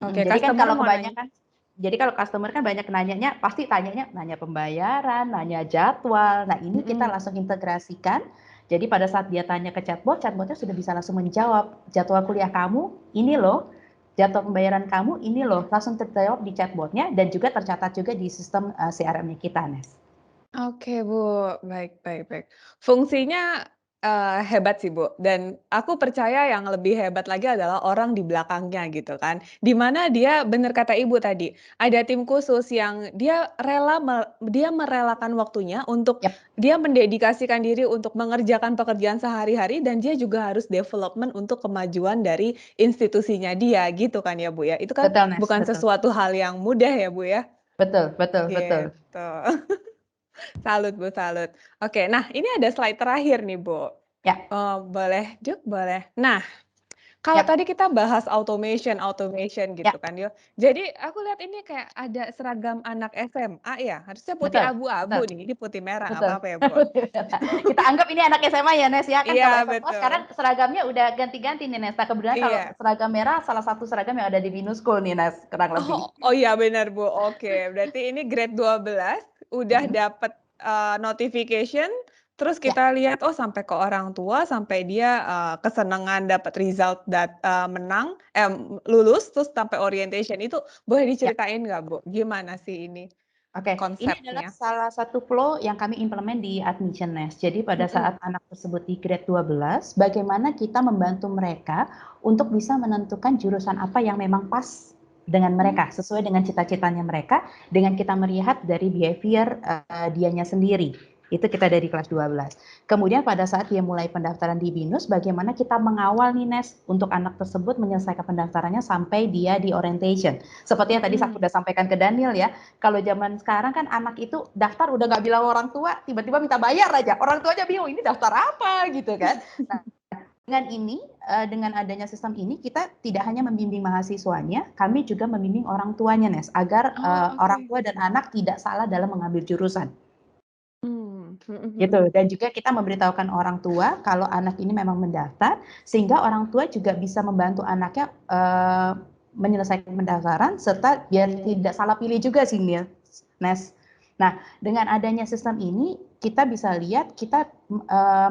Oke, Jadi kan customer kalau mau nanya. kebanyakan, jadi kalau customer kan banyak nanyanya, pasti nanya pembayaran, nanya jadwal. Nah, ini kita langsung integrasikan. Jadi pada saat dia tanya ke chatbot, chatbotnya sudah bisa langsung menjawab, jadwal kuliah kamu ini loh, jadwal pembayaran kamu ini loh, langsung terjawab di chatbotnya dan juga tercatat juga di sistem CRM-nya kita, Nes. Oke, Bu. Baik. Fungsinya hebat sih, Bu. Dan aku percaya yang lebih hebat lagi adalah orang di belakangnya gitu kan. Di mana dia, benar kata Ibu tadi, ada tim khusus yang dia merelakan waktunya untuk Yap. dia mendedikasikan diri untuk mengerjakan pekerjaan sehari-hari dan dia juga harus development untuk kemajuan dari institusinya dia gitu kan ya, Bu ya. Itu kan Betul, Nes. bukan Betul. sesuatu hal yang mudah ya, Bu ya. Betul. Gitu. Salut, Bu, salut. Oke, nah ini ada slide terakhir nih, Bu. Ya. Boleh, Juk, boleh. Nah, kalau Yap. tadi kita bahas automation gitu Ya. kan, yuk. Jadi aku lihat ini kayak ada seragam anak SMA ya, harusnya putih Betul. abu-abu nih, ini putih merah, nggak Betul. apa-apa ya, Bu? Kita anggap ini anak SMA ya, Nes ya. Kan kalau Iya, SMA betul. sekarang seragamnya udah ganti-ganti nih, Nes. Nah, kebetulan kalau Iya. seragam merah salah satu seragam yang ada di Binus School nih, Nes, kurang lebih. Oh iya benar, Bu. Oke, berarti ini grade 12 udah dapat notification, terus Ya. kita lihat oh sampai ke orang tua, sampai dia kesenangan dapat result menang, lulus, terus sampai orientation. Itu boleh diceritain nggak, Bu? Gimana sih ini Oke, ini adalah konsepnya? salah satu flow yang kami implement di Admission Nes. Jadi pada saat anak tersebut di grade 12, bagaimana kita membantu mereka untuk bisa menentukan jurusan apa yang memang pas dengan mereka, sesuai dengan cita-citanya mereka, dengan kita melihat dari behavior dianya sendiri. Itu kita dari kelas 12. Kemudian pada saat dia mulai pendaftaran di BINUS, bagaimana kita mengawal nih Nes untuk anak tersebut menyelesaikan pendaftarannya sampai dia di orientation. Seperti yang tadi saya sudah sampaikan ke Daniel ya, kalau zaman sekarang kan anak itu daftar udah nggak bilang orang tua, tiba-tiba minta bayar aja. Orang tuanya bingung, ini daftar apa gitu kan. Nah, dengan ini, dengan adanya sistem ini, kita tidak hanya membimbing mahasiswanya, kami juga membimbing orang tuanya, Nes, agar orang tua dan anak tidak salah dalam mengambil jurusan. Gitu. Dan juga kita memberitahukan orang tua kalau anak ini memang mendaftar, sehingga orang tua juga bisa membantu anaknya menyelesaikan pendaftaran, serta biar tidak salah pilih juga sih, Nes. Nah, dengan adanya sistem ini, kita bisa lihat kita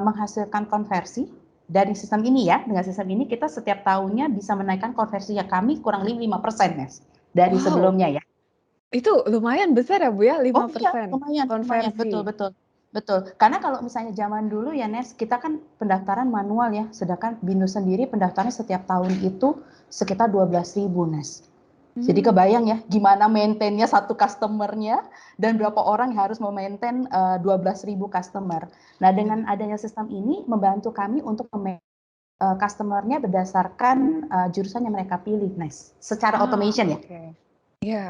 menghasilkan konversi dari sistem ini ya. Dengan sistem ini kita setiap tahunnya bisa menaikkan konversinya kami kurang lebih 5%, Nes, dari sebelumnya ya. Itu lumayan besar ya, Bu ya, 5% Oh iya, lumayan, konversi. Betul. Karena kalau misalnya zaman dulu ya, Nes, kita kan pendaftaran manual ya, sedangkan BINUS sendiri pendaftarannya setiap tahun itu sekitar 12.000, Nes. Jadi kebayang ya, gimana maintain-nya satu customer-nya dan berapa orang yang harus memaintain 12.000 customer. Nah, dengan adanya sistem ini membantu kami untuk customer-nya berdasarkan jurusan yang mereka pilih, Nes, secara automation ya. Ya.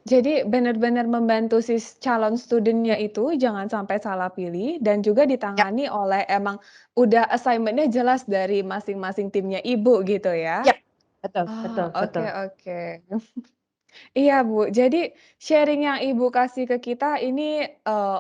Jadi benar-benar membantu si calon studentnya itu jangan sampai salah pilih dan juga ditangani oleh emang udah assignment-nya jelas dari masing-masing timnya Ibu gitu ya? Yap, betul. Oke. Iya, Bu. Jadi sharing yang Ibu kasih ke kita ini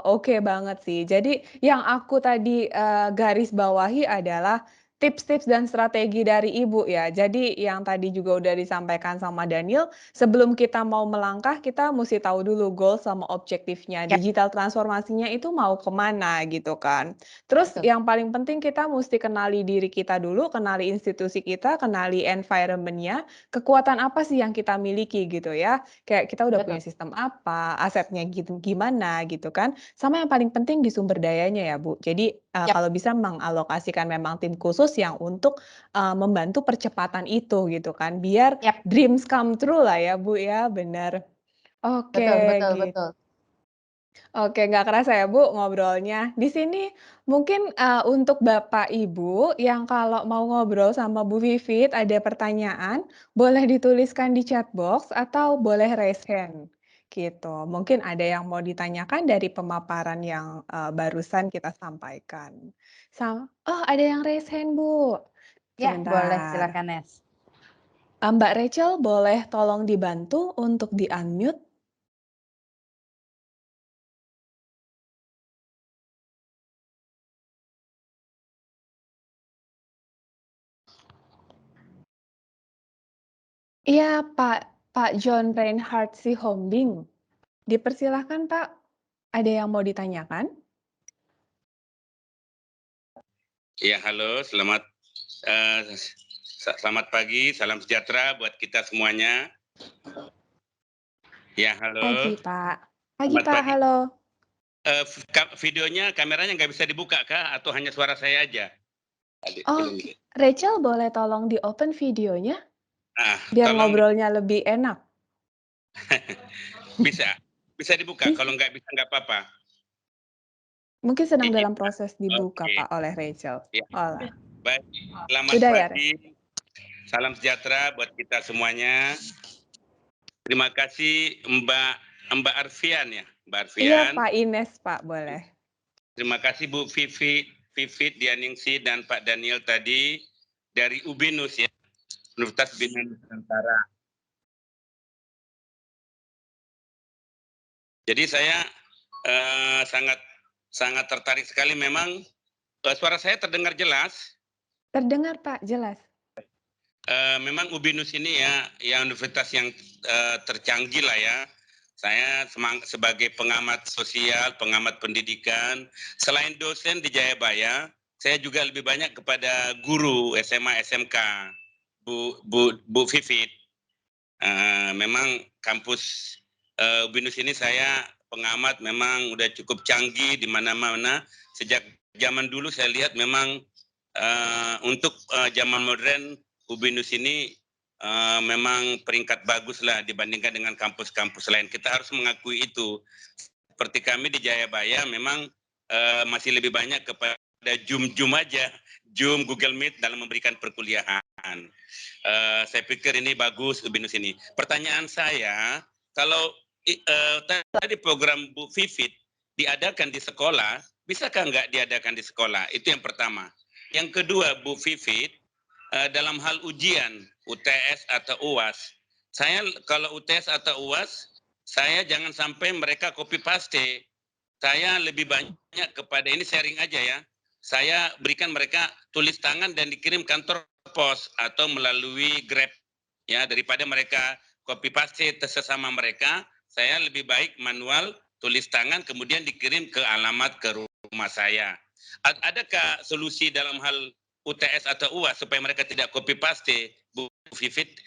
oke banget sih. Jadi yang aku tadi garis bawahi adalah tips-tips dan strategi dari Ibu ya. Jadi yang tadi juga udah disampaikan sama Daniel, sebelum kita mau melangkah, kita mesti tahu dulu goal sama objektifnya. Ya, Digital transformasinya itu mau kemana gitu kan. Terus betul. yang paling penting kita mesti kenali diri kita dulu, kenali institusi kita, kenali environment-nya, kekuatan apa sih yang kita miliki gitu ya. Kayak kita udah punya Betul. sistem apa, asetnya gitu, gimana gitu kan. Sama yang paling penting di sumber dayanya ya Bu. Jadi Yap. kalau bisa mengalokasikan memang tim khusus yang untuk membantu percepatan itu gitu kan. Biar Yap. dreams come true lah ya Bu ya, benar. Betul, Oke, betul, gitu. betul. Oke, nggak kerasa ya Bu ngobrolnya. Di sini mungkin untuk Bapak Ibu yang kalau mau ngobrol sama Bu Vivit ada pertanyaan, boleh dituliskan di chat box atau boleh raise hand gitu. Mungkin ada yang mau ditanyakan dari pemaparan yang barusan kita sampaikan. Oh, ada yang raise hand Bu. Ya, boleh, Sebentar. silakan Nes. Mbak Rachel boleh tolong dibantu untuk di-unmute? Iya, Pak John Reinhard Sihombing. Dipersilahkan, Pak. Ada yang mau ditanyakan? Ya, halo, selamat pagi, salam sejahtera buat kita semuanya. Ya, halo. Pagi, Pak. Pagi, Selamat Pak. pagi. Halo. Videonya, kameranya nggak bisa dibuka kah? Atau hanya suara saya aja? Oh, Rachel boleh tolong di-open videonya? Nah, Biar tolong ngobrolnya lebih enak. bisa dibuka. Bisa. Kalau nggak bisa nggak apa-apa. Mungkin sedang dalam proses dibuka, Oke. Pak, oleh Rachel. Ya. Olah. Baik, selamat Udah ya, pagi. Salam sejahtera buat kita semuanya. Terima kasih Mbak Arfian ya, Mbak Arfian. Iya, Pak Ines, Pak, boleh. Terima kasih Bu Vivit Dianingsi dan Pak Daniel tadi dari UBINUS ya, Universitas Bina Nusantara. Jadi saya sangat tertarik sekali memang. Suara saya terdengar jelas? Terdengar, Pak, jelas. Memang UBINUS ini ya universitas yang tercanggih lah ya. Saya sebagai pengamat sosial, pengamat pendidikan, selain dosen di Jayabaya, saya juga lebih banyak kepada guru SMA, SMK, Bu Vivit. Memang kampus UBINUS ini saya pengamat memang udah cukup canggih di mana-mana. Sejak zaman dulu saya lihat memang untuk zaman modern UBINUS ini memang peringkat bagus lah dibandingkan dengan kampus-kampus lain. Kita harus mengakui itu. Seperti kami di Jayabaya memang masih lebih banyak kepada Zoom aja, Zoom, Google Meet dalam memberikan perkuliahan. Saya pikir ini bagus UBINUS ini. Pertanyaan saya, kalau tadi program Bu Vivit diadakan di sekolah, bisakah nggak diadakan di sekolah? Itu yang pertama. Yang kedua, Bu Vivit, dalam hal ujian UTS atau UAS, saya kalau UTS atau UAS, saya jangan sampai mereka copy paste. Saya lebih banyak kepada ini sharing aja ya. Saya berikan mereka tulis tangan dan dikirim kantor pos atau melalui Grab ya, daripada mereka copy paste sesama mereka. Saya lebih baik manual tulis tangan kemudian dikirim ke alamat ke rumah saya. Adakah solusi dalam hal UTS atau UAS supaya mereka tidak copy paste, Bu Vivit?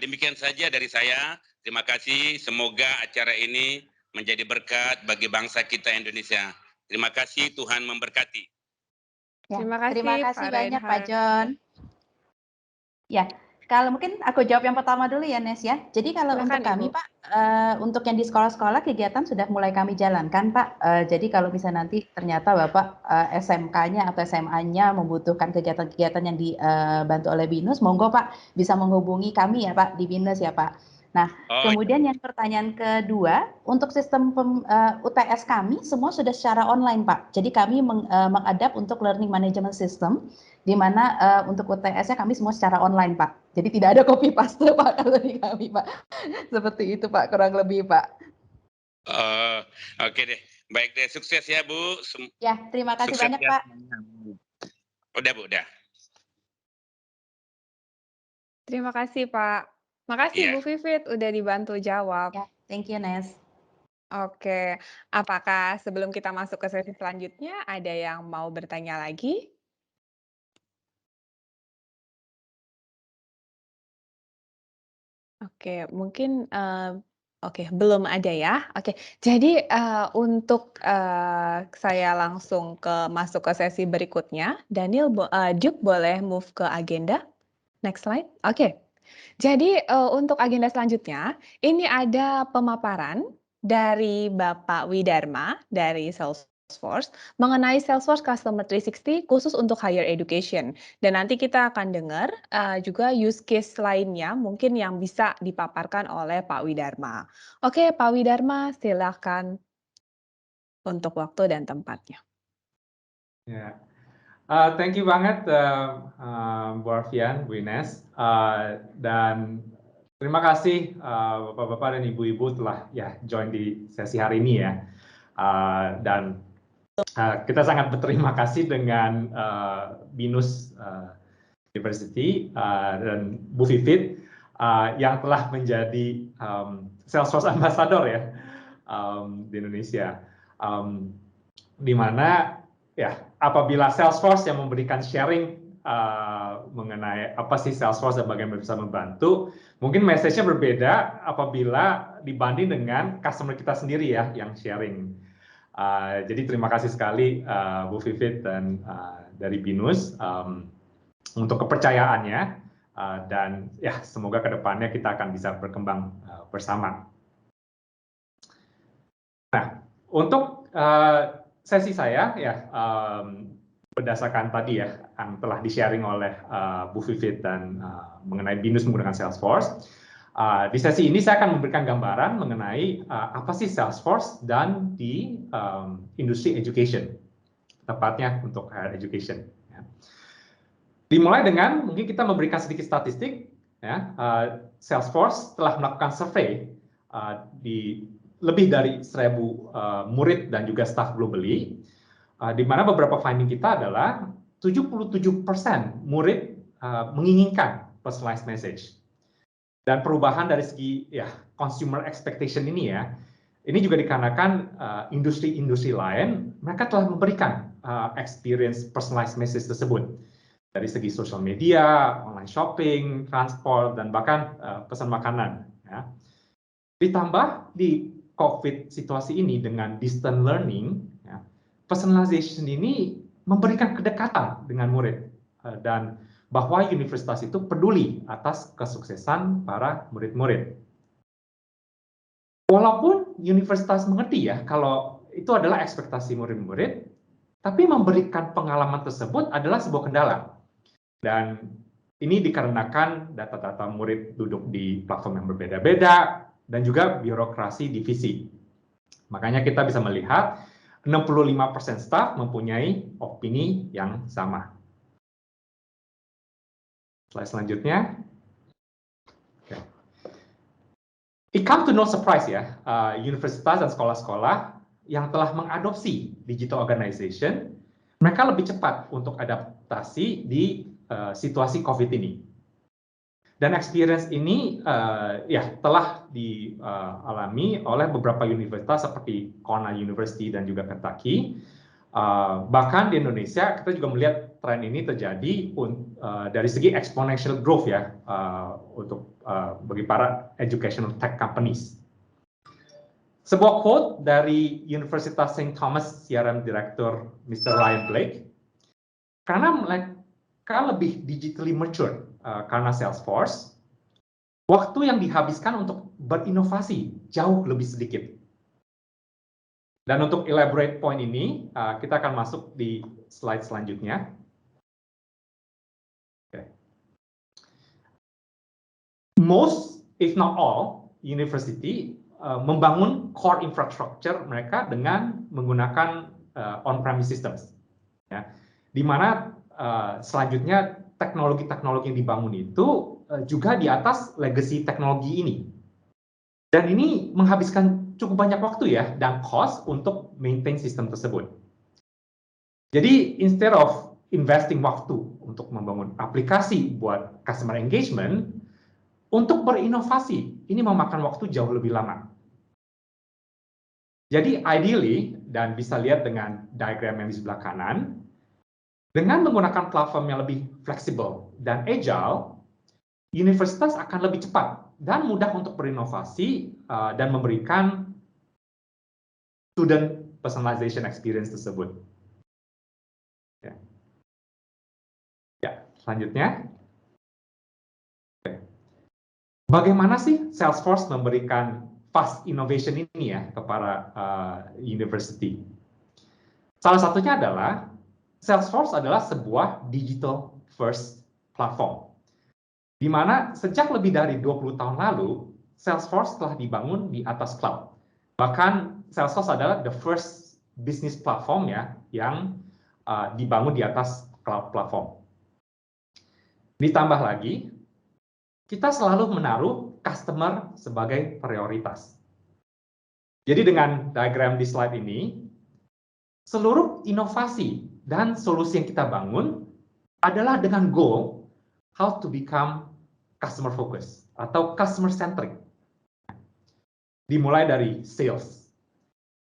Demikian saja dari saya. Terima kasih. Semoga acara ini menjadi berkat bagi bangsa kita Indonesia. Terima kasih, Tuhan memberkati. Ya, Terima kasih, terima kasih Pak banyak Pak Reinhard. John. Ya, kalau mungkin aku jawab yang pertama dulu ya Nes ya. Jadi kalau Silakan, untuk kami Ibu. Pak, untuk yang di sekolah-sekolah kegiatan sudah mulai kami jalankan Pak. Jadi kalau bisa nanti ternyata Bapak SMK-nya atau SMA-nya membutuhkan kegiatan-kegiatan yang dibantu oleh BINUS, monggo Pak bisa menghubungi kami ya Pak di BINUS ya Pak. Nah, kemudian yang pertanyaan kedua, untuk sistem UTS kami semua sudah secara online Pak. Jadi kami mengadap untuk learning management system, di mana untuk UTS-nya kami semua secara online Pak. Jadi tidak ada copy paste Pak kalau di kami Pak. Seperti itu Pak, kurang lebih Pak. Oke deh, baik deh, sukses ya Bu. Ya, terima kasih Sukses banyak ya. Pak. Udah Bu, udah. Terima kasih, Pak. Makasih, Iya. Bu Vivit, udah dibantu jawab. Ya, thank you, Nes. Oke, apakah sebelum kita masuk ke sesi selanjutnya, ada yang mau bertanya lagi? Oke, mungkin, oke, belum ada ya. Oke, jadi, untuk, saya langsung masuk ke sesi berikutnya, Duke boleh move ke agenda. Next slide. Oke. Jadi, untuk agenda selanjutnya, ini ada pemaparan dari Bapak Widarma dari Salesforce mengenai Salesforce Customer 360 khusus untuk higher education. Dan nanti kita akan dengar juga use case lainnya mungkin yang bisa dipaparkan oleh Pak Widarma. Oke, Pak Widarma, silakan untuk waktu dan tempatnya. Ya. Thank you banget Bu Arfian, Bu Ines, dan terima kasih Bapak-bapak dan Ibu-ibu telah ya join di sesi hari ini ya. Dan kita sangat berterima kasih dengan BINUS University dan Bu Vivit yang telah menjadi Salesforce Ambassador ya di Indonesia, di mana ya apabila Salesforce yang memberikan sharing mengenai apa sih Salesforce dan bagaimana bisa membantu, mungkin message-nya berbeda apabila dibanding dengan customer kita sendiri ya yang sharing. Jadi terima kasih sekali Bu Vivit dan dari BINUS untuk kepercayaannya, dan ya semoga kedepannya kita akan bisa berkembang bersama. Nah, untuk sesi saya ya berdasarkan tadi ya yang telah di-sharing oleh Bu Vivit dan mengenai BINUS menggunakan Salesforce. Di sesi ini saya akan memberikan gambaran mengenai apa sih Salesforce dan di industri education, tepatnya untuk higher education. Ya. Dimulai dengan mungkin kita memberikan sedikit statistik. Ya, Salesforce telah melakukan survei di lebih dari 1.000 murid dan juga staff globally, di mana beberapa finding kita adalah 77% murid menginginkan personalized message. Dan perubahan dari segi ya consumer expectation ini ya, ini juga dikarenakan industri-industri lain mereka telah memberikan experience personalized message tersebut dari segi social media, online shopping, transport, dan bahkan pesan makanan. Ya. Ditambah di COVID situasi ini dengan distant learning, ya, personalization ini memberikan kedekatan dengan murid dan bahwa universitas itu peduli atas kesuksesan para murid-murid. Walaupun universitas mengerti ya kalau itu adalah ekspektasi murid-murid, tapi memberikan pengalaman tersebut adalah sebuah kendala. Dan ini dikarenakan data-data murid duduk di platform yang berbeda-beda dan juga birokrasi divisi. Makanya kita bisa melihat 65% staf mempunyai opini yang sama. Slide selanjutnya. Okay. It comes to no surprise ya, universitas dan sekolah-sekolah yang telah mengadopsi digital organization, mereka lebih cepat untuk adaptasi di situasi COVID ini. Dan experience ini ya telah dialami oleh beberapa universitas seperti Cornell University dan juga Kentucky. Bahkan di Indonesia kita juga melihat tren ini terjadi dari segi exponential growth ya untuk bagi para educational tech companies. Sebuah quote dari Universitas St. Thomas CRM Director Mr. Ryan Blake, karena mereka lebih digitally mature karena Salesforce, waktu yang dihabiskan untuk berinovasi jauh lebih sedikit. Dan untuk elaborate point ini, kita akan masuk di slide selanjutnya. Okay. Most, if not all, university membangun core infrastructure mereka dengan menggunakan on-premise systems. Ya. Di mana selanjutnya teknologi-teknologi yang dibangun itu juga di atas legacy teknologi ini. Dan ini menghabiskan cukup banyak waktu ya dan cost untuk maintain sistem tersebut. Jadi instead of investing waktu untuk membangun aplikasi buat customer engagement, untuk berinovasi, ini memakan waktu jauh lebih lama. Jadi ideally, dan bisa lihat dengan diagram yang di sebelah kanan, dengan menggunakan platform yang lebih fleksibel dan agile, universitas akan lebih cepat dan mudah untuk berinovasi dan memberikan student personalization experience tersebut. Ya, selanjutnya. Bagaimana sih Salesforce memberikan fast innovation ini ya kepada university? Salah satunya adalah Salesforce adalah sebuah digital first platform, di mana sejak lebih dari 20 tahun lalu, Salesforce telah dibangun di atas cloud. Bahkan Salesforce adalah the first business platform ya yang dibangun di atas cloud platform. Ditambah lagi, kita selalu menaruh customer sebagai prioritas. Jadi dengan diagram di slide ini, seluruh inovasi dan solusi yang kita bangun adalah dengan goal how to become customer focused atau customer centric. Dimulai dari sales.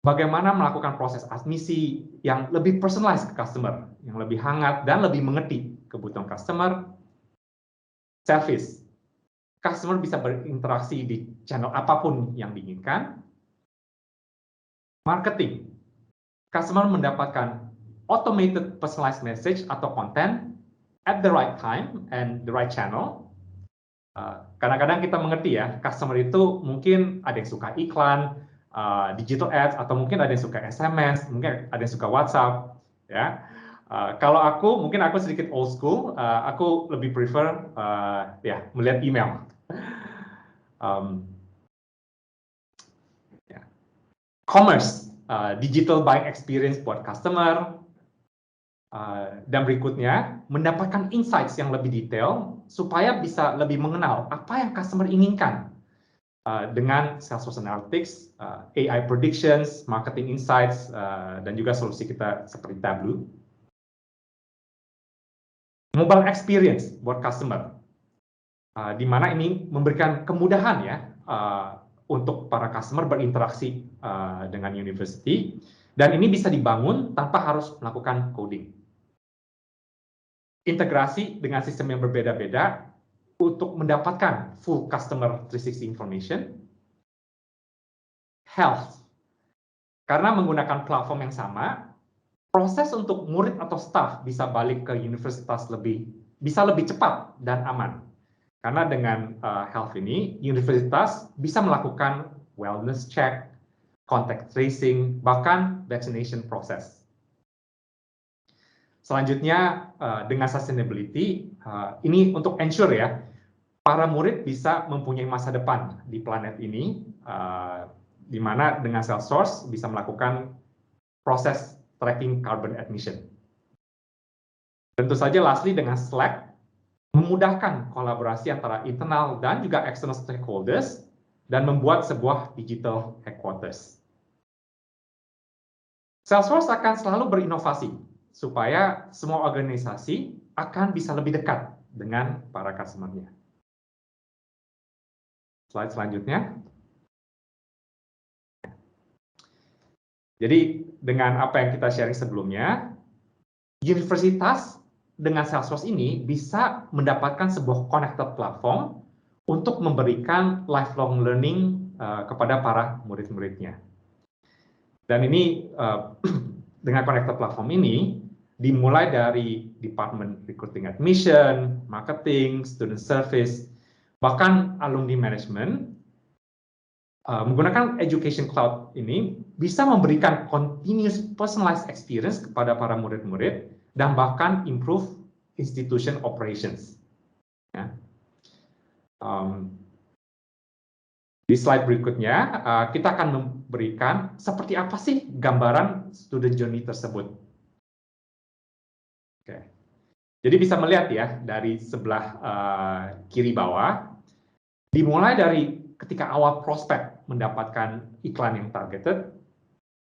Bagaimana melakukan proses admisi yang lebih personalized ke customer, yang lebih hangat dan lebih mengerti kebutuhan customer. Service. Customer bisa berinteraksi di channel apapun yang diinginkan. Marketing. Customer mendapatkan automated personalized message atau konten at the right time and the right channel. Kadang-kadang kita mengerti ya, customer itu mungkin ada yang suka iklan, digital ads, atau mungkin ada yang suka SMS, mungkin ada yang suka WhatsApp. Ya, kalau mungkin aku sedikit old school, aku lebih prefer ya melihat email. Commerce, digital buying experience buat customer. Dan berikutnya, mendapatkan insights yang lebih detail supaya bisa lebih mengenal apa yang customer inginkan dengan Salesforce Analytics, AI predictions, marketing insights, dan juga solusi kita seperti Tableau. Mobile experience buat customer, di mana ini memberikan kemudahan ya untuk para customer berinteraksi dengan university, dan ini bisa dibangun tanpa harus melakukan coding. Integrasi dengan sistem yang berbeda-beda untuk mendapatkan full customer 360 information. Health, karena menggunakan platform yang sama, proses untuk murid atau staff bisa balik ke universitas bisa lebih cepat dan aman. Karena dengan health ini, universitas bisa melakukan wellness check, contact tracing, bahkan vaccination process. Selanjutnya, dengan sustainability, ini untuk ensure ya, para murid bisa mempunyai masa depan di planet ini, di mana dengan Salesforce bisa melakukan proses tracking carbon emission. Tentu saja, lastly, dengan Slack, memudahkan kolaborasi antara internal dan juga external stakeholders, dan membuat sebuah digital headquarters. Salesforce akan selalu berinovasi, supaya semua organisasi akan bisa lebih dekat dengan para customer-nya. Slide selanjutnya. Jadi, dengan apa yang kita sharing sebelumnya, universitas dengan Salesforce ini bisa mendapatkan sebuah connected platform untuk memberikan lifelong learning kepada para murid-muridnya. Dan ini, dengan connected platform ini, dimulai dari Department Recruiting Admission, Marketing, Student Service, bahkan Alumni Management, menggunakan Education Cloud ini bisa memberikan continuous personalized experience kepada para murid-murid dan bahkan improve institution operations. Ya. Di slide berikutnya, kita akan memberikan seperti apa sih gambaran student journey tersebut. Oke. Jadi bisa melihat ya, dari sebelah kiri bawah, dimulai dari ketika awal prospek mendapatkan iklan yang targeted,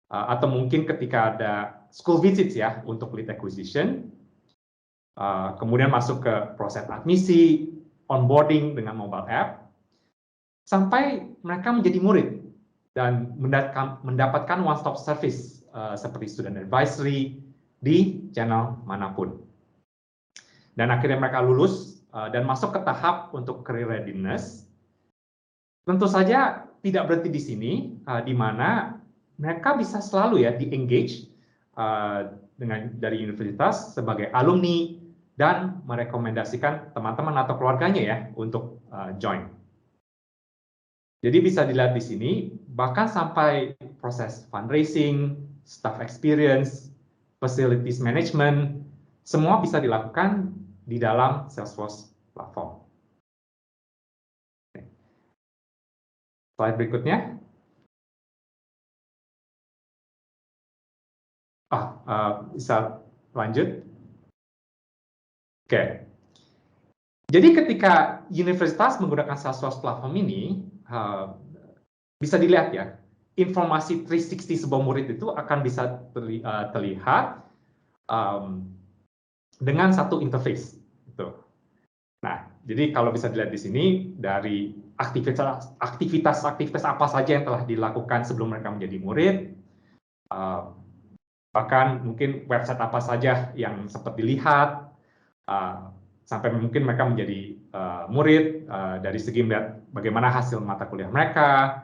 atau mungkin ketika ada school visits ya untuk lead acquisition, kemudian masuk ke proses admisi, onboarding dengan mobile app, sampai mereka menjadi murid dan mendapatkan one-stop service seperti student advisory di channel manapun. Dan akhirnya mereka lulus dan masuk ke tahap untuk career readiness. Tentu saja tidak berhenti di sini, di mana mereka bisa selalu ya di-engage dari universitas sebagai alumni dan merekomendasikan teman-teman atau keluarganya ya untuk join. Jadi bisa dilihat di sini, bahkan sampai proses fundraising, staff experience, facilities management, semua bisa dilakukan di dalam Salesforce platform. Slide berikutnya. Bisa lanjut. Oke. Jadi ketika universitas menggunakan Salesforce platform ini, bisa dilihat ya, informasi 360 sebuah murid itu akan bisa terlihat dengan satu interface. Gitu. Nah, jadi kalau bisa dilihat di sini dari aktivitas apa saja yang telah dilakukan sebelum mereka menjadi murid, bahkan mungkin website apa saja yang sempat dilihat, sampai mungkin mereka menjadi murid dari segi melihat bagaimana hasil mata kuliah mereka,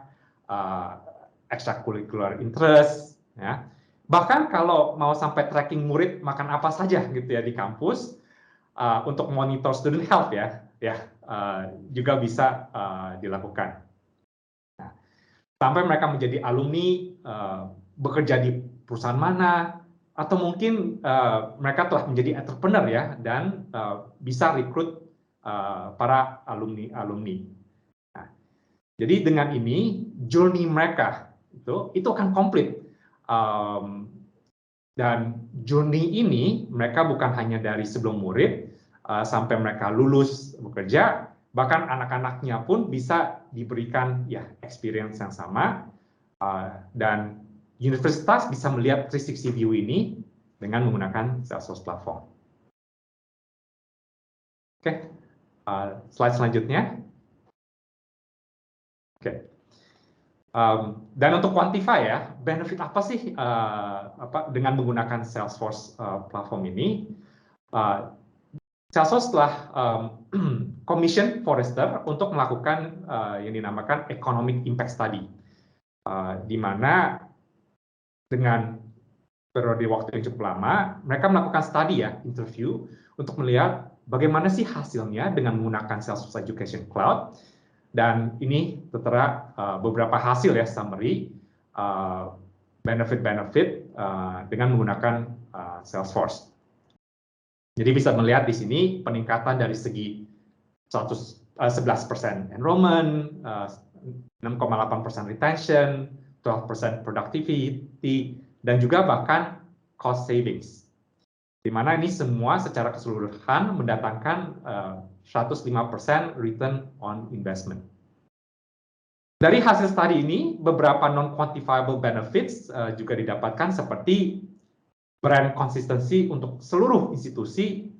extracurricular interest, ya. Bahkan kalau mau sampai tracking murid makan apa saja gitu ya di kampus, untuk monitor student health ya juga bisa dilakukan. Nah, sampai mereka menjadi alumni, bekerja di perusahaan mana, atau mungkin mereka telah menjadi entrepreneur ya dan bisa rekrut para alumni. Nah, jadi dengan ini journey mereka itu akan komplit. Dan journey ini mereka bukan hanya dari sebelum murid sampai mereka lulus bekerja, bahkan anak-anaknya pun bisa diberikan ya experience yang sama, dan universitas bisa melihat 360 view ini dengan menggunakan Salesforce platform. Oke, slide selanjutnya. Oke. Dan untuk quantify ya, benefit apa sih dengan menggunakan Salesforce platform ini? Salesforce telah commission Forrester untuk melakukan yang dinamakan economic impact study, di mana dengan periode waktu yang cukup lama, mereka melakukan studi ya, interview untuk melihat bagaimana sih hasilnya dengan menggunakan Salesforce Education Cloud. Dan ini tertera beberapa hasil ya, summary benefit-benefit dengan menggunakan Salesforce. Jadi bisa melihat di sini peningkatan dari segi 11% enrollment, 6,8% retention, 12% productivity, dan juga bahkan cost savings. Di mana ini semua secara keseluruhan mendatangkan 105% return on investment. Dari hasil studi ini, beberapa non-quantifiable benefits juga didapatkan seperti brand consistency untuk seluruh institusi,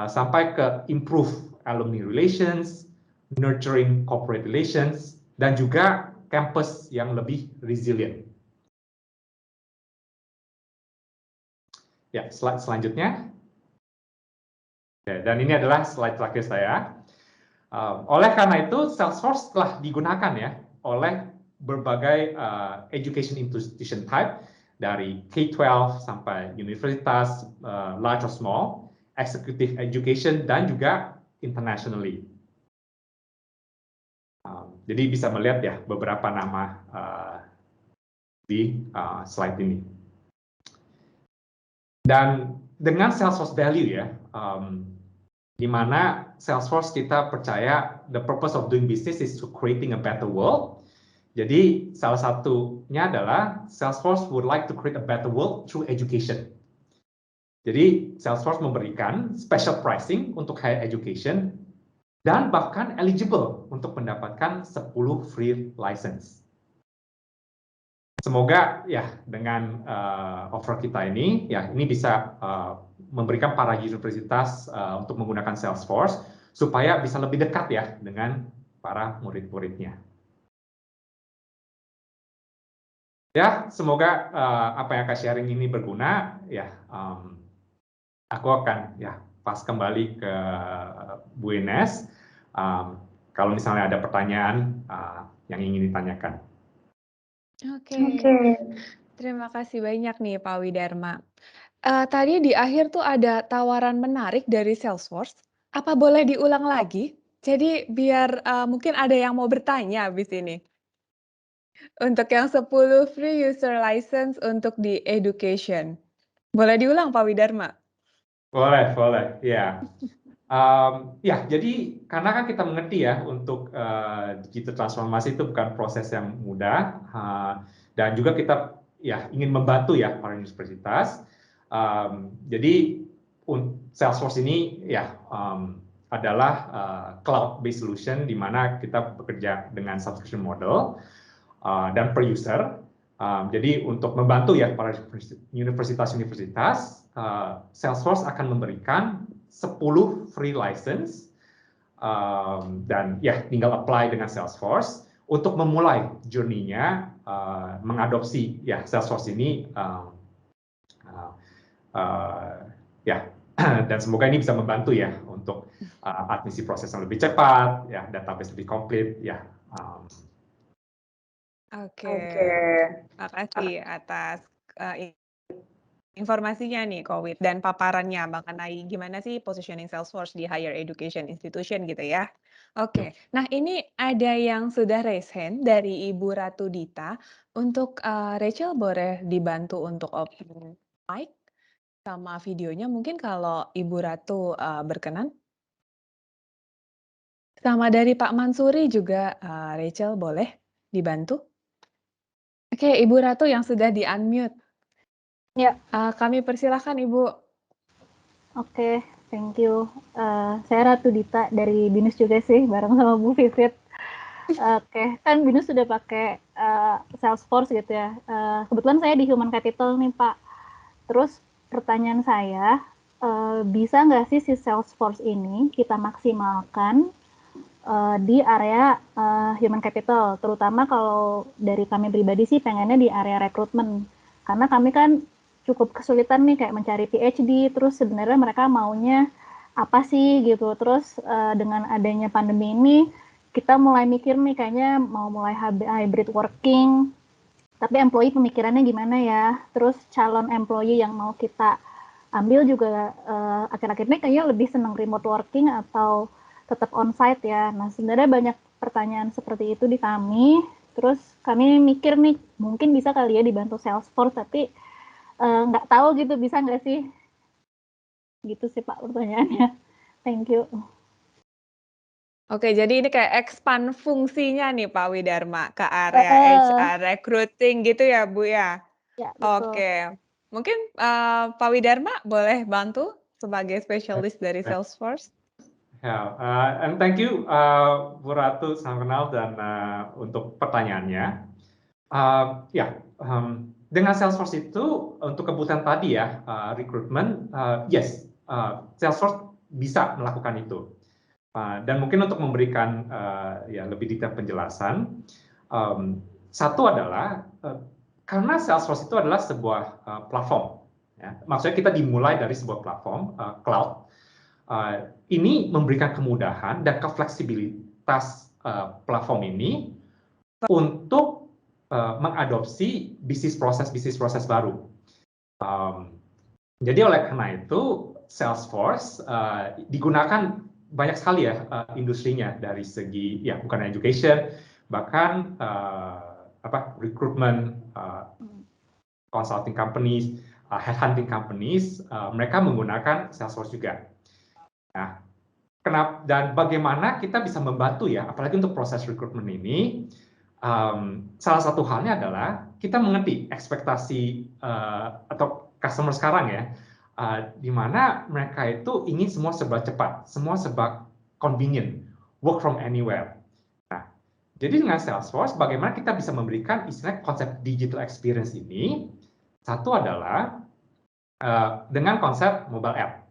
sampai ke improve alumni relations, nurturing corporate relations, dan juga campus yang lebih resilient. Ya, slide selanjutnya. Ya, dan ini adalah slide terakhir saya. Oleh karena itu, Salesforce telah digunakan ya oleh berbagai education institution type, dari K-12 sampai universitas, large or small, executive education, dan juga internationally. Jadi bisa melihat ya beberapa nama di slide ini. Dan dengan Salesforce value ya, di mana Salesforce kita percaya the purpose of doing business is to creating a better world. Jadi salah satunya adalah Salesforce would like to create a better world through education. Jadi Salesforce memberikan special pricing untuk higher education dan bahkan eligible untuk mendapatkan 10 free license. semoga ya dengan offer kita ini, ya ini bisa memberikan para universitas untuk menggunakan Salesforce supaya bisa lebih dekat ya dengan para murid-muridnya. Ya, semoga apa yang akan sharing ini berguna. Ya, aku akan ya pas kembali ke Bu Ines. Kalau misalnya ada pertanyaan yang ingin ditanyakan. Oke, terima kasih banyak nih Pak Widarma. Tadi di akhir tuh ada tawaran menarik dari Salesforce. Apa boleh diulang lagi? Jadi biar mungkin ada yang mau bertanya habis ini. Untuk yang 10 free user license untuk di education. Boleh diulang Pak Widarma? Boleh, ya. Ya, jadi karena kan kita mengerti ya untuk digital transformasi itu bukan proses yang mudah, dan juga kita ya ingin membantu ya para universitas. Jadi Salesforce ini ya adalah cloud-based solution di mana kita bekerja dengan subscription model dan per user. Jadi untuk membantu ya para universitas-universitas, Salesforce akan memberikan 10 free license dan ya tinggal apply dengan Salesforce untuk memulai journey-nya mengadopsi ya Salesforce ini ya dan semoga ini bisa membantu ya untuk admisi proses yang lebih cepat ya database lebih komplit ya. Oke, makasih atas informasinya nih Kowit dan paparannya mengenai gimana sih positioning Salesforce di higher education institution gitu ya. Oke, nah ini ada yang sudah raise hand dari Ibu Ratu Dita. Untuk Rachel boleh dibantu untuk open mic sama videonya mungkin kalau Ibu Ratu berkenan. Sama dari Pak Mansuri juga Rachel boleh dibantu. Oke, Ibu Ratu yang sudah di-unmute. Ya, Kami persilahkan Ibu. oke, thank you. Saya Ratu Dita dari BINUS juga sih, bareng sama Bu Vivit. Oke, kan BINUS sudah pakai Salesforce gitu ya. Kebetulan saya di Human Capital nih Pak. Terus pertanyaan saya, bisa nggak sih si Salesforce ini kita maksimalkan di area Human Capital, terutama kalau dari kami pribadi sih pengennya di area rekrutmen. Karena kami kan cukup kesulitan nih kayak mencari PhD, terus sebenarnya mereka maunya apa sih gitu. Terus dengan adanya pandemi ini, kita mulai mikir nih kayaknya mau mulai hybrid working, tapi employee pemikirannya gimana ya. Terus calon employee yang mau kita ambil juga akhir-akhir ini kayaknya lebih senang remote working atau tetap onsite ya. Nah sebenarnya banyak pertanyaan seperti itu di kami. Terus kami mikir nih mungkin bisa kali ya dibantu Salesforce, tapi nggak tahu gitu bisa nggak sih? Gitu sih Pak pertanyaannya. Thank you. Oke, jadi ini kayak expand fungsinya nih Pak Widarma ke area HR recruiting gitu ya Bu ya? Ya, betul. Oke, mungkin Pak Widarma boleh bantu sebagai spesialis dari Salesforce? Ya, and thank you Bu Ratu, salam kenal dan untuk pertanyaannya. Dengan Salesforce itu untuk kebutuhan tadi ya rekrutmen, yes, Salesforce bisa melakukan itu. Dan mungkin untuk memberikan ya lebih detail penjelasan, satu adalah karena Salesforce itu adalah sebuah platform, ya. Maksudnya kita dimulai dari sebuah platform cloud. Ini memberikan kemudahan dan kefleksibilitas platform ini untuk mengadopsi bisnis proses baru. Jadi oleh karena itu Salesforce digunakan banyak sekali ya industrinya dari segi ya bukan education, bahkan recruitment, consulting companies, headhunting companies, mereka menggunakan Salesforce juga. Nah, dan bagaimana kita bisa membantu ya, apalagi untuk proses rekrutmen ini, salah satu halnya adalah kita mengerti ekspektasi atau customer sekarang ya, di mana mereka itu ingin semua serba cepat, semua serba convenient, work from anywhere. Nah, Jadi dengan Salesforce, bagaimana kita bisa memberikan istilahnya konsep digital experience ini? Satu adalah dengan konsep mobile app.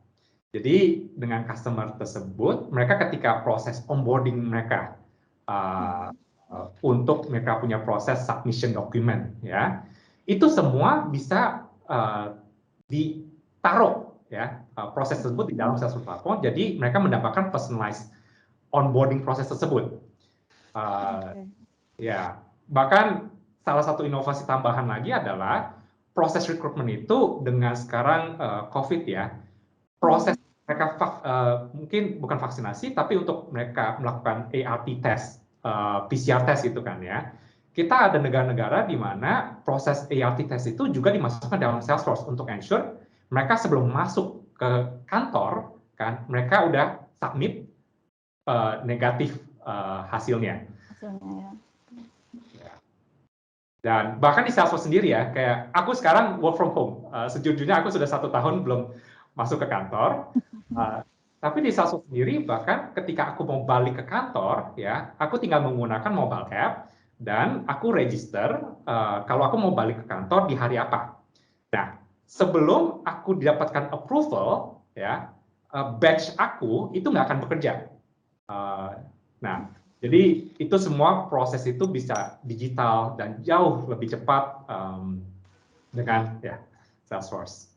Jadi dengan customer tersebut, mereka ketika proses onboarding mereka untuk mereka punya proses submission document, ya, itu semua bisa ditaruh, ya, proses tersebut di dalam Salesforce platform. Jadi mereka mendapatkan personalized onboarding proses tersebut. Ya, bahkan salah satu inovasi tambahan lagi adalah proses rekrutmen itu dengan sekarang COVID ya, proses mereka mungkin bukan vaksinasi, tapi untuk mereka melakukan ART test, PCR test itu kan ya. Kita ada negara-negara di mana proses ART test itu juga dimasukkan dalam Salesforce untuk ensure mereka sebelum masuk ke kantor kan, mereka udah submit negatif hasilnya. Dan bahkan di Salesforce sendiri ya, kayak aku sekarang work from home. Sejujurnya aku sudah 1 tahun belum masuk ke kantor. Tapi di Salesforce sendiri, bahkan ketika aku mau balik ke kantor, ya, aku tinggal menggunakan mobile app dan aku register kalau aku mau balik ke kantor di hari apa. Nah, sebelum aku didapatkan approval, ya, batch aku itu nggak akan bekerja. Nah, jadi itu semua proses itu bisa digital dan jauh lebih cepat dengan ya Salesforce.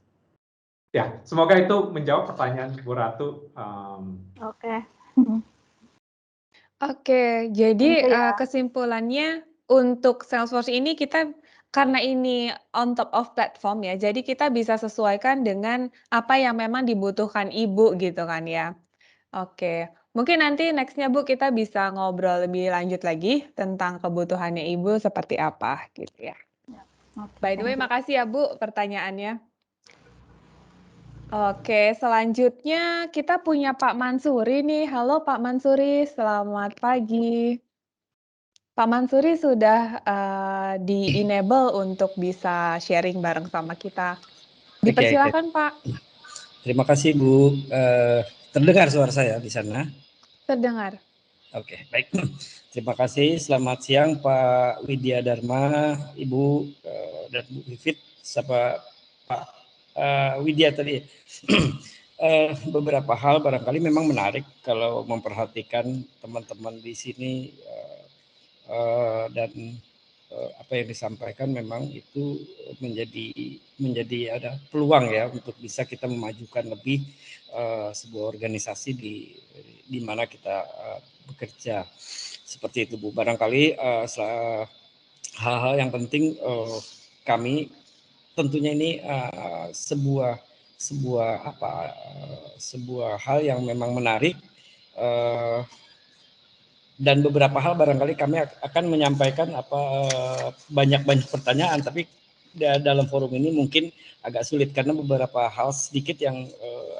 Ya, semoga itu menjawab pertanyaan Bu Ratu. Oke. Oke, jadi Thank you ya. kesimpulannya untuk Salesforce ini kita karena ini on top of platform ya, jadi kita bisa sesuaikan dengan apa yang memang dibutuhkan Ibu gitu kan ya. Oke, mungkin nanti next-nya Bu kita bisa ngobrol lebih lanjut lagi tentang kebutuhannya Ibu seperti apa gitu ya. Oke, By the way, thank you. makasih ya Bu pertanyaannya. Oke, selanjutnya kita punya Pak Mansuri nih. Halo Pak Mansuri, selamat pagi. Pak Mansuri sudah di-enable untuk bisa sharing bareng sama kita. Dipersilakan Pak. Terima kasih Bu. Terdengar suara saya di sana? Terdengar. Oke, baik. Terima kasih. Selamat siang Pak Widya Dharma, Ibu dan Bu Vivit, sama Pak Widya tadi. Beberapa hal barangkali memang menarik kalau memperhatikan teman-teman di sini dan apa yang disampaikan memang itu menjadi ada peluang ya untuk bisa kita memajukan lebih sebuah organisasi di mana kita bekerja seperti itu Bu. Barangkali hal-hal yang penting kami tentunya ini sebuah hal yang memang menarik. Dan beberapa hal barangkali kami akan menyampaikan banyak pertanyaan, tapi dalam forum ini mungkin agak sulit karena beberapa hal sedikit yang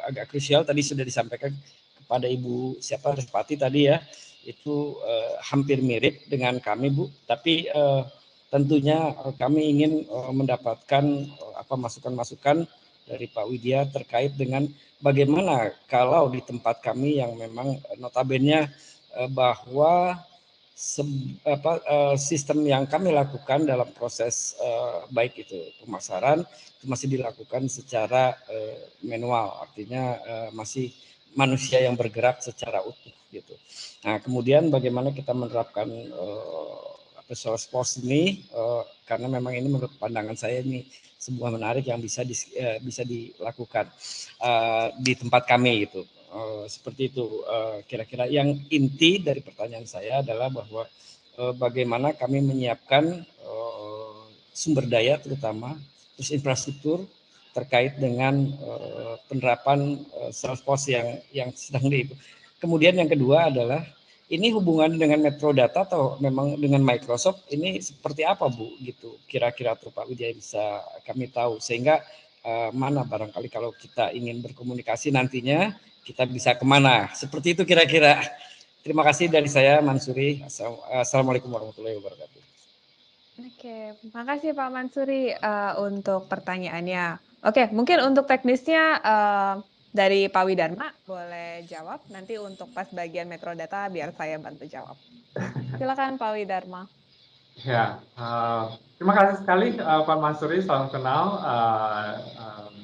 agak krusial tadi sudah disampaikan kepada Ibu Respati tadi ya, itu hampir mirip dengan kami Bu, tapi tentunya kami ingin mendapatkan masukan-masukan dari Pak Widya terkait dengan bagaimana kalau di tempat kami yang memang notabene bahwa sistem yang kami lakukan dalam proses baik itu pemasaran itu masih dilakukan secara manual, artinya masih manusia yang bergerak secara utuh gitu. Nah, kemudian bagaimana kita menerapkan Salesforce ini karena memang ini menurut pandangan saya ini sebuah menarik yang bisa dilakukan di tempat kami gitu. Seperti itu kira-kira yang inti dari pertanyaan saya adalah bahwa bagaimana kami menyiapkan sumber daya terutama terus infrastruktur terkait dengan penerapan Salesforce yang sedang kemudian yang kedua adalah ini hubungan dengan Metrodata atau memang dengan Microsoft ini seperti apa Bu gitu kira-kira tuh Pak Widya bisa kami tahu sehingga mana barangkali kalau kita ingin berkomunikasi nantinya kita bisa kemana seperti itu kira-kira. Terima kasih dari saya Mansuri. Assalamualaikum warahmatullahi wabarakatuh. Oke, makasih Pak Mansuri untuk pertanyaannya. Oke, mungkin untuk teknisnya Dari Pak Widarma, boleh jawab. Nanti untuk pas bagian metrodata, biar saya bantu jawab. Silakan Pak Widarma. Ya, terima kasih sekali Pak Mansuri, salam kenal,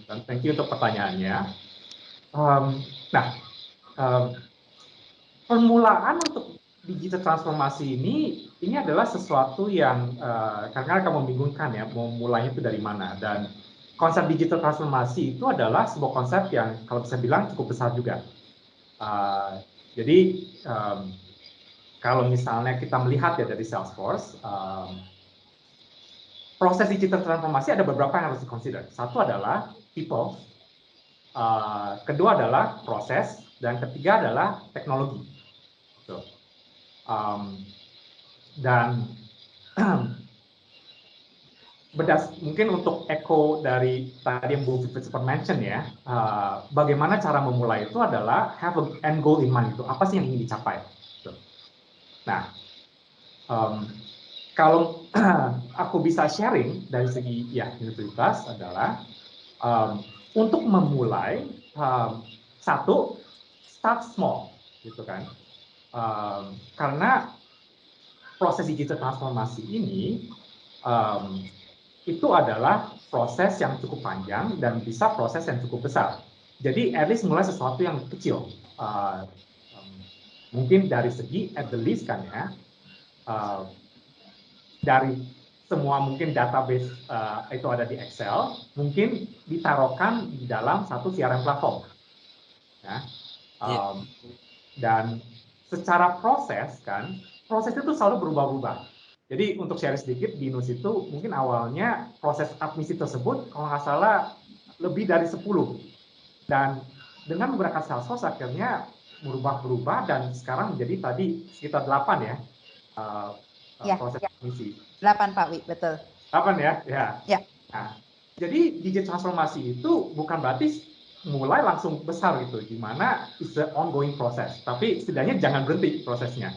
dan thank you untuk pertanyaannya. Nah, permulaan untuk digital transformasi ini adalah sesuatu yang kadang-kadang akan membingungkan ya, mau mulainya itu dari mana. Dan konsep digital transformasi itu adalah sebuah konsep yang kalau bisa bilang cukup besar juga. Jadi kalau misalnya kita melihat ya dari Salesforce, proses digital transformasi ada beberapa yang harus diconsider. Satu adalah people, kedua adalah proses, dan ketiga adalah teknologi. So, dan mungkin untuk echo dari tadi yang Bu Vivit sempat mention ya, bagaimana cara memulai itu adalah have an end goal in mind, itu apa sih yang ingin dicapai. Nah, kalau aku bisa sharing dari segi ya universitas adalah untuk memulai, satu, start small gitu kan, karena proses digital transformasi ini itu adalah proses yang cukup panjang dan bisa proses yang cukup besar. Jadi at least mulai sesuatu yang kecil. Mungkin dari segi at the least kan ya, dari semua mungkin database itu ada di Excel, mungkin ditaruhkan di dalam satu CRM platform. Ya. Dan secara proses kan, proses itu selalu berubah-ubah. Jadi untuk share sedikit, BINUS itu mungkin awalnya proses admisi tersebut kalau nggak salah lebih dari 10. Dan dengan menggunakan Salesforce akhirnya berubah-berubah dan sekarang menjadi tadi sekitar 8 ya, proses admisi. 8 Pak Wi, betul. 8 ya? Ya. Ya. Nah, jadi digital transformasi itu bukan berarti mulai langsung besar gitu, gimana it's an ongoing process. Tapi setidaknya jangan berhenti prosesnya.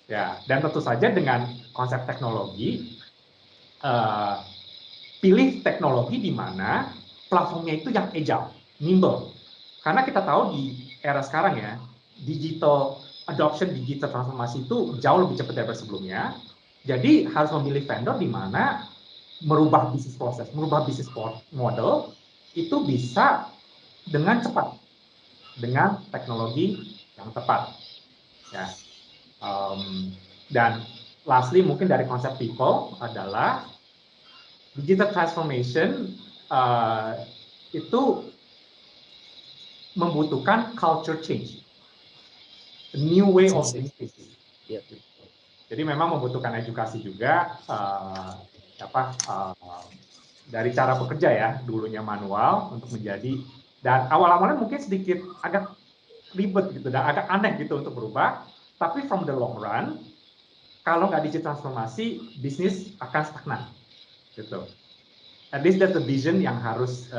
Ya, dan tentu saja dengan konsep teknologi, pilih teknologi di mana platformnya itu yang agile, nimble. Karena kita tahu di era sekarang ya, digital adoption, digital transformasi itu jauh lebih cepat daripada sebelumnya. Jadi harus memilih vendor di mana merubah bisnis proses, merubah bisnis model itu bisa dengan cepat, dengan teknologi yang tepat. Ya. Dan lastly mungkin dari konsep people adalah digital transformation itu membutuhkan culture change, a new way of doing business. Jadi memang membutuhkan edukasi juga, dari cara bekerja ya, dulunya manual untuk menjadi, dan awal-awalnya mungkin sedikit agak ribet gitu, dan agak aneh gitu untuk berubah, tapi from the long run, kalau nggak digital transformasi, bisnis akan stagnan, gitu. At least that's the vision yang harus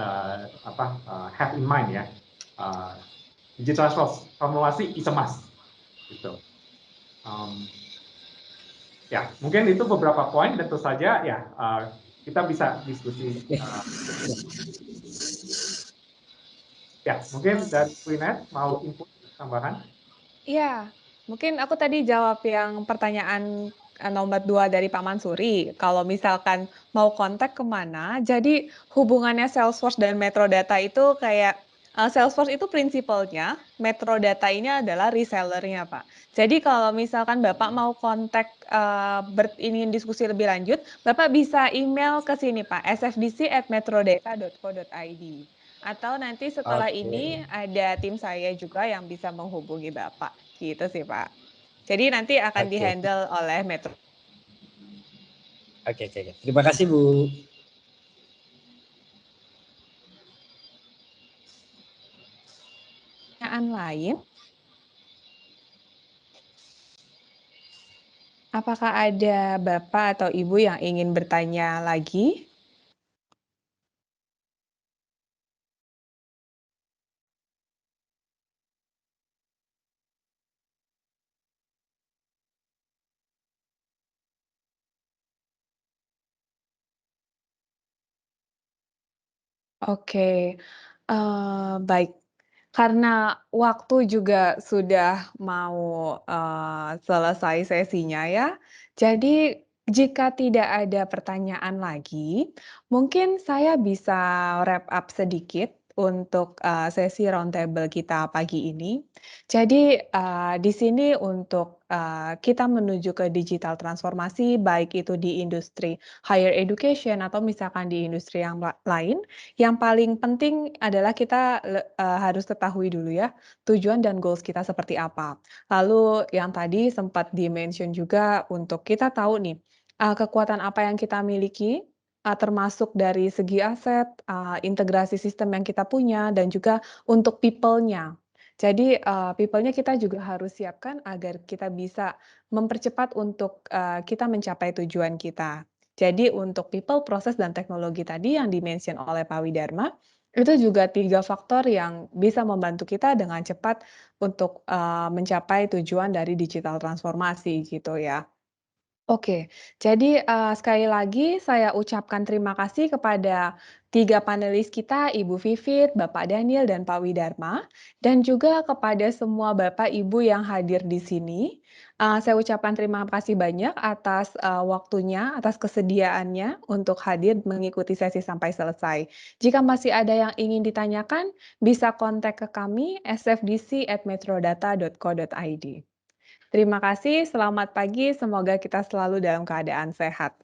have in mind ya. Digital transformasi is a must, gitu. Ya, mungkin itu beberapa poin, tentu saja ya kita bisa diskusi. Ya, mungkin dari Winet mau input tambahan? Iya, mungkin aku tadi jawab yang pertanyaan nomor 2 dari Pak Mansuri. Kalau misalkan mau kontak kemana, jadi hubungannya Salesforce dan Metrodata itu kayak Salesforce itu prinsipalnya, Metrodata ini adalah resellernya, Pak. Jadi kalau misalkan Bapak mau kontak, ingin diskusi lebih lanjut, Bapak bisa email ke sini, Pak, sfdc@metrodata.co.id. Atau nanti setelah ini ada tim saya juga yang bisa menghubungi Bapak, gitu sih, Pak. Jadi nanti akan di-handle oleh Metro. Oke. Terima kasih, Bu. Pertanyaan lain? Apakah ada Bapak atau Ibu yang ingin bertanya lagi? Oke, baik. Karena waktu juga sudah mau, selesai sesinya ya, jadi jika tidak ada pertanyaan lagi, mungkin saya bisa wrap up sedikit untuk, sesi roundtable kita pagi ini. Jadi, di sini untuk, kita menuju ke digital transformasi, baik itu di industri higher education atau misalkan di industri yang lain, yang paling penting adalah kita harus ketahui dulu ya, tujuan dan goals kita seperti apa. Lalu yang tadi sempat di-mention juga untuk kita tahu nih, kekuatan apa yang kita miliki, termasuk dari segi aset, integrasi sistem yang kita punya, dan juga untuk people-nya. Jadi, people-nya kita juga harus siapkan agar kita bisa mempercepat untuk, kita mencapai tujuan kita. Jadi untuk people, proses, dan teknologi tadi yang di-mention oleh Pak Widarma, itu juga 3 faktor yang bisa membantu kita dengan cepat untuk, mencapai tujuan dari digital transformasi gitu ya. Oke, jadi, sekali lagi saya ucapkan terima kasih kepada 3 panelis kita, Ibu Vivit, Bapak Daniel, dan Pak Widarma, dan juga kepada semua Bapak, Ibu yang hadir di sini. Saya ucapkan terima kasih banyak atas, waktunya, atas kesediaannya untuk hadir mengikuti sesi sampai selesai. Jika masih ada yang ingin ditanyakan, bisa kontak ke kami sfdc@metrodata.co.id. Terima kasih, selamat pagi, semoga kita selalu dalam keadaan sehat.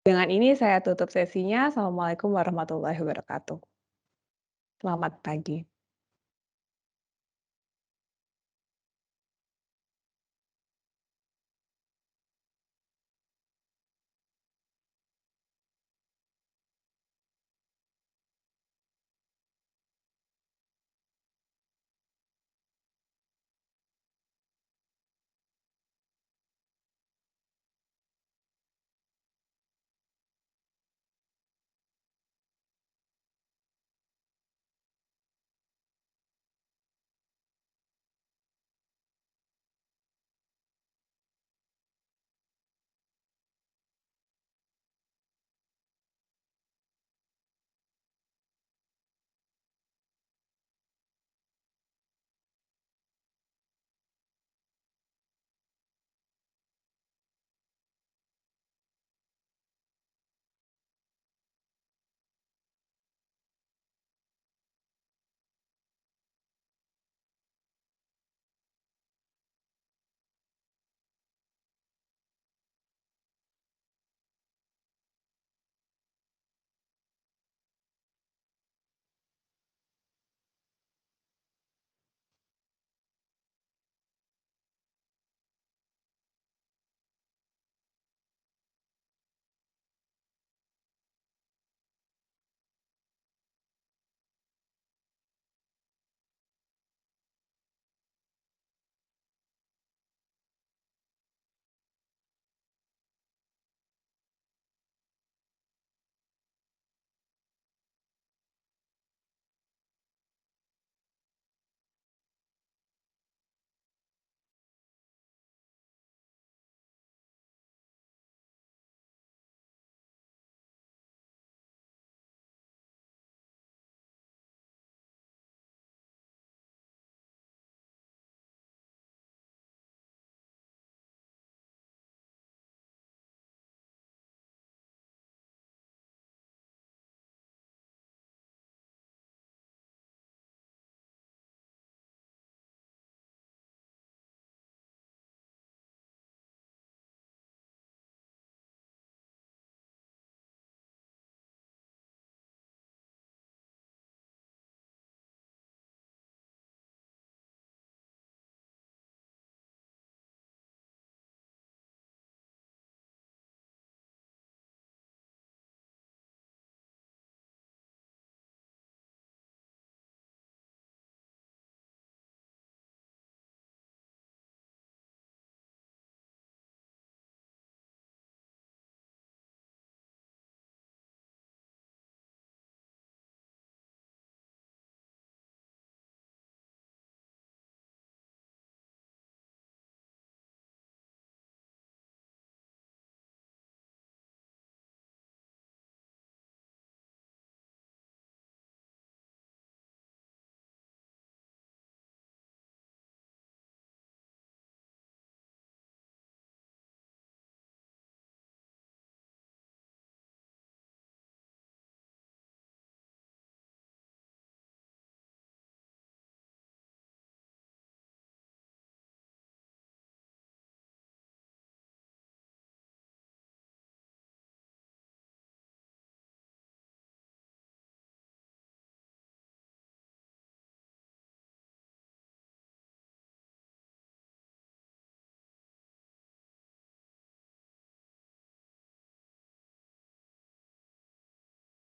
Dengan ini saya tutup sesinya. Assalamualaikum warahmatullahi wabarakatuh. Selamat pagi.